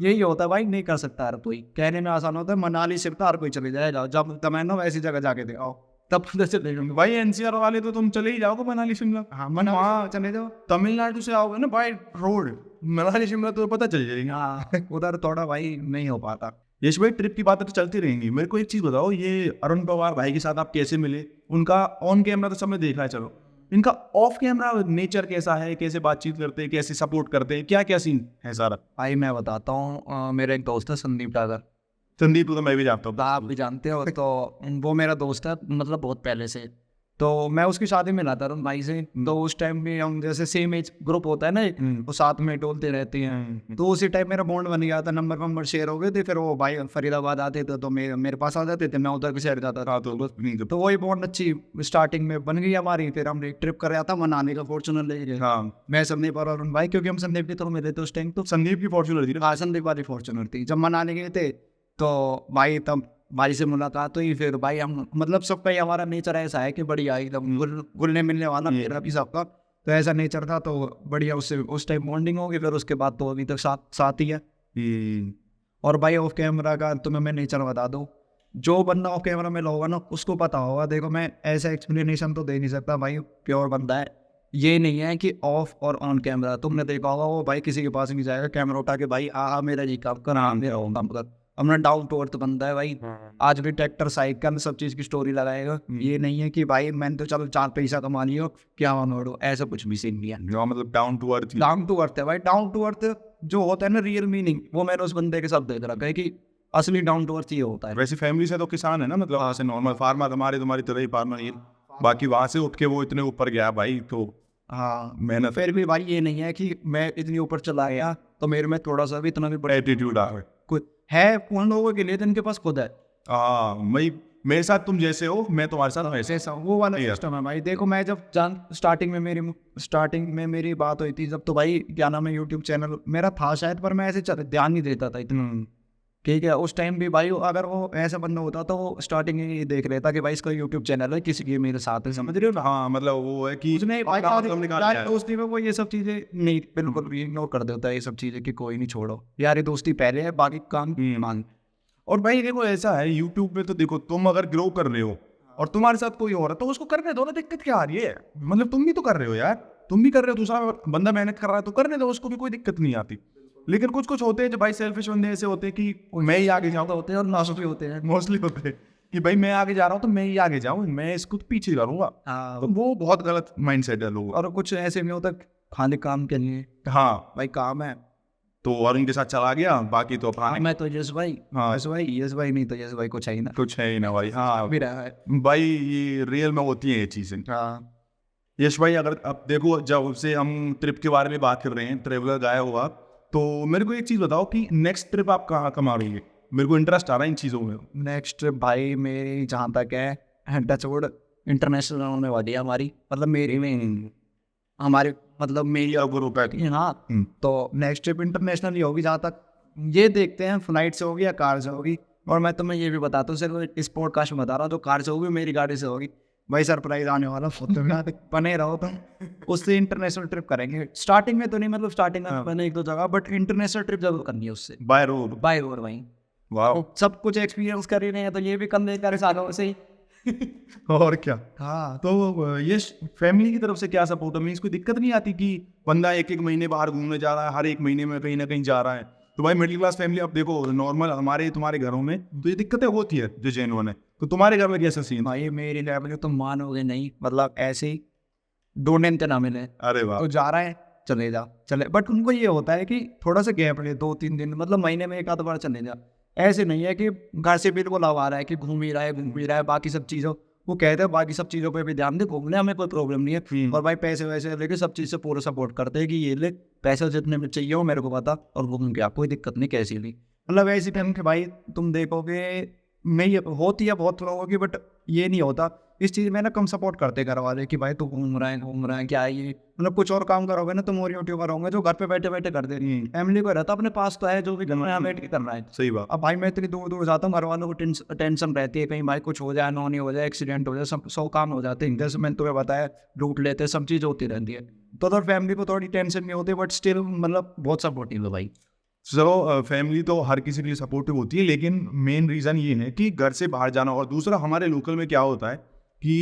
यही होता है भाई, नहीं कर सकता हर कोई, कहने में आसान होता है, मनाली सिर्फ हर कोई चले जाएगा, जब तमन्ना वैसी जगह जाके दिखाओ तब पता चलेगा। भाई एनसीआर वाले तो तुम चले ही जाओगे मनाली शिमला। हाँ मनाली चले जाओ, तमिलनाडु से आओगे ना बाय रोड मनाली शिमला तो पता चल जाएगा। हाँ उधर थोड़ा भाई नहीं हो पाता। यश भाई ट्रिप की बातें तो चलती रहेंगी, मेरे को एक चीज बताओ, ये अरुण पवार भाई के साथ आप कैसे मिले? उनका ऑन कैमरा तो सबने देखा है, चलो इनका ऑफ कैमरा नेचर कैसा है, कैसे बातचीत करते हैं, कैसे सपोर्ट करते हैं, क्या क्या सीन है सारा? भाई मैं बताता हूँ, मेरा एक दोस्त है संदीप टागर, संदीप को तो मैं भी जानता हूँ, आप भी जानते हो, तो वो मेरा दोस्त है मतलब बहुत पहले से। तो मैं उसकी शादी में लाता था भाई से, तो उस टाइम भी हम जैसे सेम एज ग्रुप होता है ना, वो साथ में डोलते रहते हैं, तो उसी टाइम मेरा बॉन्ड बन गया था, नंबर शेयर हो गए थे। फिर वो भाई फरीदाबाद आते थे तो मेरे पास आ जाते थे, मैं उधर भी शेयर जाता था, तो वही बॉन्ड अच्छी स्टार्टिंग में बन गई हमारी। फिर हम एक ट्रिप कर रहा था मनाली का, फॉर्चुनर लेके, मैं संदीप और अरुण भाई, क्योंकि हम संदीप के थ्रू मिले थे उस टाइम। तो संदीप की फॉर्चुनर थी, हाँ संदीप वाली फॉर्चुनर थी। जब मनाली गए थे तो भाई तब भाई से मुलाकात हुई। फिर भाई हम मतलब सबका ही हमारा नेचर ऐसा है कि बढ़िया एकदम घुलने मिलने वाला, मेरा भी सबका तो ऐसा नेचर था, तो बढ़िया उससे उस टाइम बॉन्डिंग होगी। फिर उसके बाद तो अभी तक साथ ही है। और भाई ऑफ कैमरा का तुम्हें मैं नेचर बता दूँ, जो बंदा ऑफ कैमरा में होगा ना उसको पता होगा। देखो मैं ऐसा एक्सप्लेनेशन तो दे नहीं सकता, भाई प्योर बंदा है। ये नहीं है कि ऑफ और ऑन कैमरा, तुमने देखा होगा वो भाई किसी के पास नहीं जाएगा कैमरा उठा के भाई मेरा जी काम कर, हाँ मेरा वो काम कर। अपना डाउन टू अर्थ बंदा है भाई, आज भी ट्रैक्टर साइकिल सब चीज़ की स्टोरी लगाएगा। ये नहीं है कि भाई मैंने तो चलो 4 पैसा कमा लियो क्या मानो, ऐसा कुछ भी सीन नहीं है। मतलब डाउन टू अर्थ है भाई। डाउन टू अर्थ जो होता है ना रियल मीनिंग, वो मैंने उस बंदे के साथ देख रखा है कि असली डाउन टू अर्थ ये होता है। वैसे फैमिली से तो किसान है ना, मतलब वहाँ से नॉर्मल फार्मर, तुम्हारी तरह ही फार्मर ही, बाकी वहाँ से उठ के वो इतने ऊपर गया भाई, तो हाँ मेहनत। फिर भी भाई ये नहीं है कि मैं इतनी ऊपर चला गया तो मेरे में थोड़ा सा भी इतना भी बड़ा एटीट्यूड आ कुछ है उन लोगों के लिए जिनके पास खुद है। भाई मेरे साथ तुम जैसे हो, मैं तुम्हारे साथ वैसे। ऐसा वो वाला सिस्टम है भाई। देखो मैं जब स्टार्टिंग में मेरी बात हुई थी जब, तो भाई क्या नाम है यूट्यूब चैनल मेरा था शायद, पर मैं ऐसे ध्यान नहीं देता था इतना ठीक है। उस टाइम भी भाई अगर वो ऐसा बंदा होता तो वो स्टार्टिंग ही देख लेता कि भाई इसका यूट्यूब चैनल है, किसी की मेरे साथ है, समझ रहे हो ना। हाँ मतलब वो है कि उसने भाई मतलब निकाल लिया है। दोस्ती में वो ये सब चीजें नहीं, बिल्कुल भी इग्नोर कर देता है ये सब चीजें कि कोई नहीं, छोड़ो यार, ये दोस्ती पहले है, बाकी काम मान। और भाई देखो ऐसा है यूट्यूब पे, तो देखो तुम अगर ग्रो कर रहे हो और तुम्हारे साथ कोई और है तो उसको करने दो ना, दिक्कत क्या आ रही है? मतलब तुम भी तो कर रहे हो यार, तुम भी कर रहे हो, दूसरा बंदा मेहनत कर रहा है तो करने दो, उसको भी कोई दिक्कत नहीं आती। लेकिन कुछ कुछ होते हैं जो भाई सेल्फिश बंदे ऐसे होते हैं कि मैं ही आगे जाऊँ, होते हैं और नासुक भी होते हैं। मोस्टली होते हैं कि भाई मैं आगे जा रहा हूँ तो मैं ही आगे जाऊँ, मैं इसको पीछे करूंगा। हाँ, तो वो बहुत गलत माइंडसेट है लोगों का। और कुछ ऐसे नहीं होता खाली काम के लिए, हाँ भाई काम है। तो और उनके साथ चला गया, बाकी तो अपना मैं तो यस भाई, हाँ। यस भाई नहीं तो यस भाई कुछ है ही ना, कुछ है ही ना भाई। हाँ भी रहा है। भाई ये रियल में होती है ये चीजें। हाँ यश भाई अगर अब देखो, जब से हम ट्रिप के बारे में बात कर रहे हैं, ट्रेवलर गाया हुआ, तो मेरे को एक चीज बताओ कि नेक्स्ट ट्रिप आप कहाँ का मारोगे? मेरे को इंटरेस्ट आ रहा है इन चीजों में। नेक्स्ट भाई मेरी जहाँ तक है टचवुड इंटरनेशनल होने वाली है हमारी, मतलब मेरी में हमारे मतलब मेरी ग्रुप है। हाँ। तो नेक्स्ट ट्रिप इंटरनेशनल ही होगी, जहाँ तक ये देखते हैं फ्लाइट से होगी या कार से होगी। और मैं तुम्हें ये भी बताता हूँ, सिर्फ इस पॉडकास्ट में बता रहा हूँ, जो कार से होगी मेरी गाड़ी से होगी भाई, सरप्राइज आने वाला, बने रहो तुम। उससे इंटरनेशनल ट्रिप करेंगे, स्टार्टिंग में तो नहीं, मतलब स्टार्टिंग में मैंने एक दो जगह, बट इंटरनेशनल ट्रिप जरूर करनी है उससे, बाय रोड। बाय रोड भाई। वाह। सब कुछ एक्सपीरियंस कर ही रहे हैं तो ये भी करने का सालों से ही। और क्या। हाँ तो ये फैमिली की तरफ से क्या सपोर्ट है? मीन्स कोई दिक्कत नहीं आती कि बंदा एक एक महीने बाहर घूमने जा रहा है, हर एक महीने में कहीं ना कहीं जा रहा है? तो भाई मिडिल क्लास फैमिली, अब देखो नॉर्मल हमारे तुम्हारे घरों में तो ये दिक्कतें होती है जो जेन्युइन है, तो तुम्हारे घर में कैसा सीन? भाई मेरी फैमिली तुम मानोगे नहीं, मतलब ऐसे ही डोनेट ना मिले अरे वाह। तो जा रहा है चले जा चले, बट उनको ये होता है कि थोड़ा सा गैप ले, 2-3 दिन, मतलब महीने में एक आध बार चले जा। ऐसे नहीं है कि घर से बिल्कुल आ रहा है कि घूम ही रहा है बाकी सब चीज़ों, वो कहते हैं बाकी सब चीज़ों पे भी ध्यान दे, घूमने हमें कोई प्रॉब्लम नहीं है। और भाई पैसे वैसे लेके सब चीज़ से पूरा सपोर्ट करते हैं कि ये ले पैसे जितने में चाहिए हो मेरे को बता, और घूम के कोई दिक्कत नहीं कैसी भी, मतलब ऐसी टाइम के भाई तुम देखोगे नहीं होती है बहुत लोगों की, बट ये नहीं होता। इस चीज़ में ना कम सपोर्ट करते घर वाले कि भाई तू घूम रहा है क्या है ये, मतलब कुछ और काम करोगे ना तुम और यूट्यूबर होंगे जो घर पे बैठे बैठे कर दे रही है। फैमिली को रहता अपने पास तो है, जो भी करना है बैठ के करना है। सही बात। अब भाई मैं इतनी दूर दूर जाता हूँ, घर वालों को टेंशन रहती है कहीं भाई कुछ हो जाए, नौनी हो जाए, एक्सीडेंट हो जाए, सब 100 काम हो जाते हैं, जैसे मैंने तुम्हें बताया लूट लेते, सब चीज़ होती रहती है। तो उधर फैमिली को थोड़ी टेंशन नहीं होती, बट स्टिल मतलब बहुत सपोर्टिव है भाई। चलो फैमिली तो हर किसी के लिए सपोर्टिव होती है, लेकिन मेन रीज़न ये है कि घर से बाहर जाना, और दूसरा हमारे लोकल में क्या होता है कि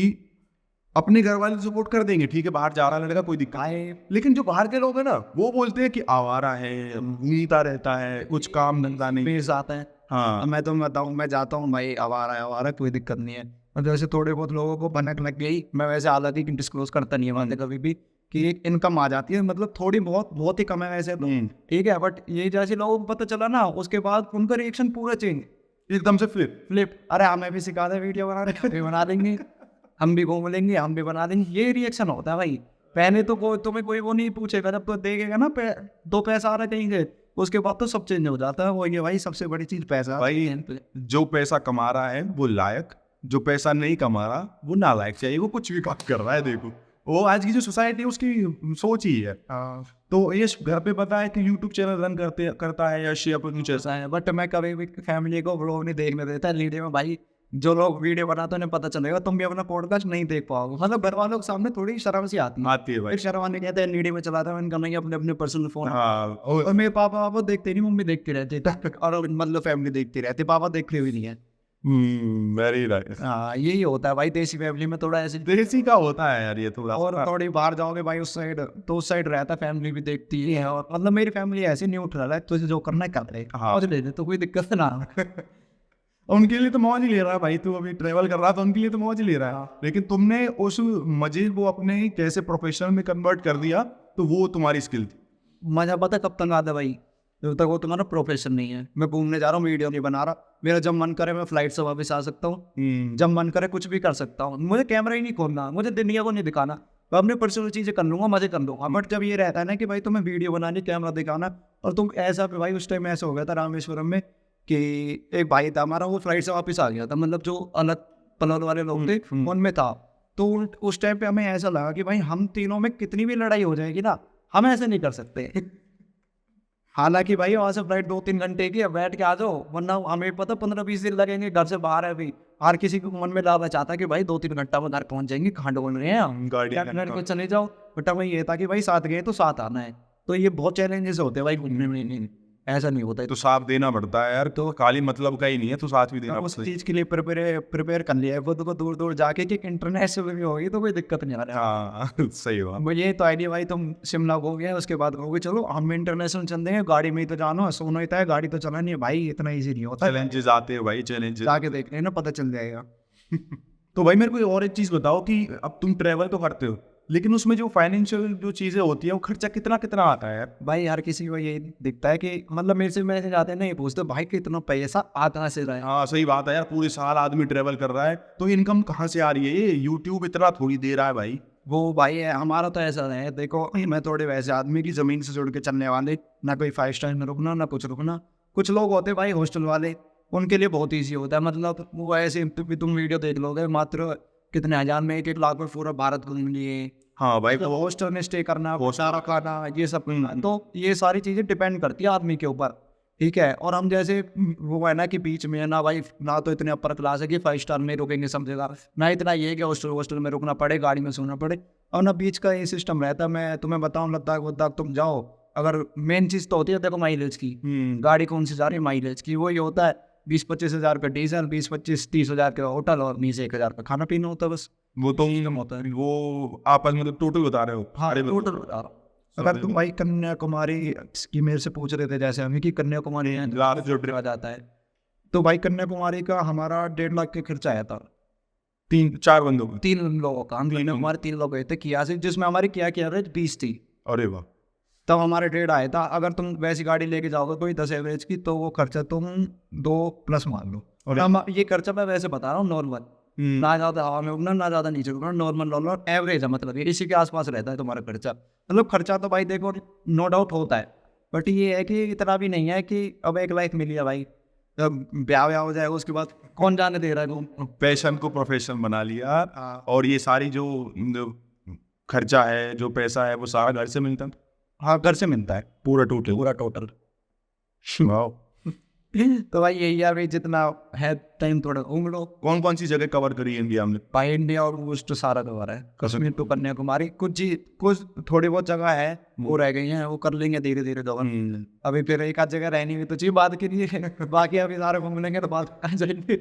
अपने घर वाले सपोर्ट कर देंगे, ठीक है बाहर जा रहा लड़का कोई दिक्कत नहीं, लेकिन जो बाहर के लोग हैं ना वो बोलते हैं कि आवारा है, घूमता रहता है, कुछ काम धंधा नहीं। मेरे साथ है। हाँ अब मैं तो बताऊँ, मैं जाता हूँ भाई, आवारा कोई दिक्कत नहीं है। मतलब जैसे थोड़े बहुत लोगों को भनक लग गई, मैं वैसे हालांकि डिस्क्लोज करता नहीं है वहाँ कभी भी कि एक इनकम आ जाती है, मतलब थोड़ी बहुत ही कम है वैसे तो, ठीक है। बट ये जैसे लोगों को पता चला ना, उसके बाद उनका रिएक्शन पूरा चेंज, एकदम से फ्लिप। अरे हमें भी सिखा दे वीडियो बनाने, बना देंगे, हम भी घूम लेंगे, हम भी बना देंगे, ये रिएक्शन होता है भाई। पहले तो तुम्हें कोई वो नहीं पूछेगा, जब तो देखेगा ना दो पैसा आ रहा कहीं से, उसके बाद तो सब चेंज हो जाता है। वो ये भाई सबसे बड़ी चीज पैसा भाई जो पैसा कमा रहा है वो लायक, जो पैसा नहीं कमा रहा वो नालायक, चाहिए वो कुछ भी काम कर रहा है। देखो वो आज की जो सोसाइटी है उसकी सोच ही है। तो ये घर पे बताया कि यूट्यूब चैनल रन करता है या शेयर पर कुछ ऐसा है, बट मैं कभी भी फैमिली को व्लॉग नहीं देखने देता वीडियो में भाई। जो लोग वीडियो बनाते हैं उन्हें पता चलेगा, तुम भी अपना पॉडकास्ट नहीं देख पाओगे, मतलब घर वालों के सामने थोड़ी शर्म सी आती है भाई। शर्म आने कहते हैं वीडियो में चलाता है, मैंने नहीं अपने अपने पर्सनल फोन। हाँ और मेरे पापा देखते नहीं, मम्मी देखती रहती है, और मतलब फैमिली देखती रहती, पापा देखते हुए नहीं है। Very right. हाँ यही होता है भाई, देसी फैमिली में थोड़ा ऐसे देसी का होता है यार ये थोड़ा। और थोड़ी बाहर जाओगे भाई उस साइड, तो उस साइड रहता फैमिली भी देखती है, और मतलब मेरी फैमिली ऐसी न्यूट्रल है, तुझे जो करना है कर ले, मौज ले ले, तो कोई दिक्कत ना। उनके लिए तो मौज ही ले रहा है भाई, तू अभी ट्रेवल कर रहा था उनके लिए तो मौज ही ले रहा है, लेकिन तुमने उस मजे को अपने कैसे प्रोफेशनल में कन्वर्ट कर दिया, तो वो तुम्हारी स्किल थी। मजा पता कब तक आता भाई, जब तक वो तुम्हारा प्रोफेशन नहीं है। मैं घूमने जा रहा हूँ, वीडियो नहीं बना रहा, मेरा जब मन करे मैं फ्लाइट से वापस आ सकता हूँ, जब मन करे कुछ भी कर सकता हूँ, मुझे कैमरा ही नहीं खोलना, मुझे दुनिया को नहीं दिखाना, मैं अपने पर्सनल चीज़ें कर लूँगा, मजे कर लूँगा। बट जब ये रहता है ना कि भाई तुम्हें वीडियो बनानी, कैमरा दिखाना, और तुम ऐसा भाई उस टाइम ऐसा हो गया था रामेश्वरम में कि एक भाई था हमारा, वो फ्लाइट से वापस आ गया था, मतलब जो अलग पलौल वाले लोग थे उनमें था। तो उस टाइम पे हमें ऐसा लगा कि भाई हम तीनों में कितनी भी लड़ाई हो जाएगी ना, हम ऐसे नहीं कर सकते। हालांकि भाई वहाँ से फ्लाइट 2-3 घंटे की है, बैठ के आ जाओ, वरना हमें पता 15-20 दिन लगेंगे, घर से बाहर है अभी। हर किसी को मन में लालच चाहता कि भाई 2-3 घंटा में घर पहुंच जाएंगे, कहाँ ढूंढ रहे हैं हम, गाड़ी क्या को चले जाओ। बट वही ये था कि भाई साथ गए तो साथ आना है, तो ये बहुत चैलेंजेस होते हैं भाई घूमने में, ऐसा नहीं होता है। तो साथ देना पड़ता है यार, तो खाली मतलब का ही नहीं है, तो साथ भी देना उस पड़ता है। चीज के लिए प्रिपेयर कर लिया है खुद को, दूर दूर जाके कि इंटरनेशनल भी होगी तो कोई दिक्कत नहीं आ रहा है। हाँ सही बात। मुझे तो आइडिया भाई तुम शिमला हो गया, उसके बाद कहोगे चलो हम इंटरनेशनल चल देंगे, गाड़ी में ही तो जाना, सोना ही है, गाड़ी तो चलानी है भाई, इतना ईजी नहीं होता। चैलेंजेस आते हैं भाई, चैलेंजेस। जाके देख लेना, पता चल जाएगा। तो भाई मेरे को और एक चीज बताओ कि अब तुम ट्रेवल तो करते हो, लेकिन उसमें जो फाइनेंशियल जो चीजें होती है वो खर्चा कितना कितना आता है यार? भाई हर किसी को ये दिखता है कि मतलब मेरे से मैसेज जाते हैं, नहीं पूछते भाई कितना पैसा आ कहाँ से रहा है। हाँ सही बात है यार, पूरे साल आदमी ट्रेवल कर रहा है तो इनकम कहाँ से आ रही है? ये यूट्यूब इतना थोड़ी दे रहा है भाई। वो भाई है, हमारा तो ऐसा है, देखो मैं थोड़े वैसे आदमी की जमीन से जुड़ के चलने वाले, ना कोई 5 स्टार में रुकना ना कुछ रुकना। कुछ लोग होते भाई हॉस्टल वाले, उनके लिए बहुत ईजी होता है, मतलब वो ऐसे तुम वीडियो देख लोगे मात्र कितने हजार में 1-1 लाख में पूरा भारत घूम लिए। हाँ भाई, तो हॉस्टल में स्टे करना, सारा खाना, ये सब करना, तो ये सारी चीज़ें डिपेंड करती है आदमी के ऊपर, ठीक है। और हम जैसे वो है ना कि बीच में है ना भाई, ना तो इतने अपर क्लास है कि 5 स्टार में रुकेंगे सब जगह, ना इतना ये है कि हॉस्टल में रुकना पड़े, गाड़ी में सोना पड़े, और ना बीच का ये सिस्टम रहता है। मैं तुम्हें बताऊँ, लद्दाख तुम जाओ, अगर मेन चीज़ तो होती है देखो माइलेज की, गाड़ी कौन सी जा रही है माइलेज की, वही होता है 20-25 हज़ार का डीजल, 20-25-30 हज़ार का होटल, और 20-1 हज़ार का खाना पीना होता है बस। वो तो होता है, वो आपस में मतलब टोटल बता रहे हो? हाँ टोटल बता रहा हूँ। अगर तुम भाई कन्याकुमारी की मेरे से पूछ रहे थे जैसे हमें कि कन्याकुमारी है लास्ट जो आ जाता है, तो भाई कन्याकुमारी का हमारा 1.5 लाख का खर्चा आया था 3-4 बंदों को। 3 लोगों का। हम कन्याकुमारी 3 लोग गए थे किया से, जिसमें हमारी किया की एवरेज 20 थी, अरे वाह। तब हमारे 1.5 आया था। अगर तुम वैसी गाड़ी लेके जाओगे कोई 10 एवरेज की, तो वो खर्चा तुम 2+ मान लो। और हम ये खर्चा मैं वैसे बता रहा हूँ नॉर्मल, ना ज़्यादा हवा में उड़ना ना ज़्यादा नीचे उड़ना, नॉर्मल एवरेज है, मतलब ये इसी के आसपास रहता है तुम्हारा खर्चा। मतलब खर्चा तो भाई देखो नो डाउट होता है, बट ये है कि इतना भी नहीं है कि अब 1 लाख मिल गया भाई, जब ब्याह हो जाएगा उसके बाद कौन जाने दे रहा है। पैशन को प्रोफेशन बना लिया, और ये सारी जो खर्चा है, जो पैसा है, वो सारा घर से मिलता है। हाँ घर से मिलता है पूरा टोटल। वाह। तो भाई यही है भाई, जितना है टाइम थोड़ा घूम लो। कौन कौन सी जगह कवर करी है इंडिया में? भाई इंडिया और मोस्ट सारा कवर है, कश्मीर टू कन्याकुमारी, कुछ थोड़ी बहुत जगह है वो रह गई हैं, वो कर लेंगे धीरे धीरे कवर। अभी फिर एक आध जगह रहनी हुई तो चाहिए बात के लिए, बाकी अभी सारे घूम लेंगे तो बात कहाँ जाएंगे।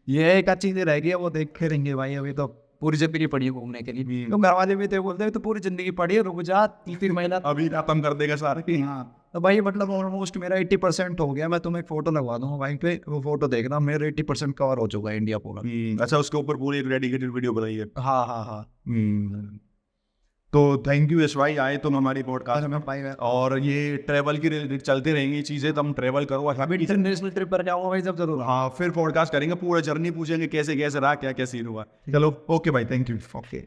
ये एक आध चीजें रह गई है, वो देखे रहेंगे भाई। अभी तो पूरी जिंदगी पड़ी है घूमने के लिए, तो घर वाले भी तो बोलते हैं तो पूरी जिंदगी पड़ी है, रुक जा 3 महीना अभी खत्म कर देगा सारे। हाँ तो भाई मतलब ऑलमोस्ट मेरा 80% हो गया। मैं तुम्हें एक फोटो लगवा दूंगा भाई पे, वो फोटो देखना, मेरा 80% कवर हो चुका है इंडिया पूरा। अच्छा, उसके ऊपर पूरी एक डेडिकेटेड वीडियो बनाई है। हाँ। तो थैंक यू यश भाई, आए तुम हमारी पॉडकास्ट में। भाई और ये ट्रैवल की रिलेटेड चलते रहेंगी चीजें, तुम ट्रैवल करो। अभी इंटरनेशनल ट्रिप पर जाऊंगा भाई जब जरूर। हाँ, फिर पॉडकास्ट करेंगे, पूरा जर्नी पूछेंगे कैसे कैसे रहा, क्या क्या सीन हुआ। चलो ओके भाई, थैंक यू। ओके।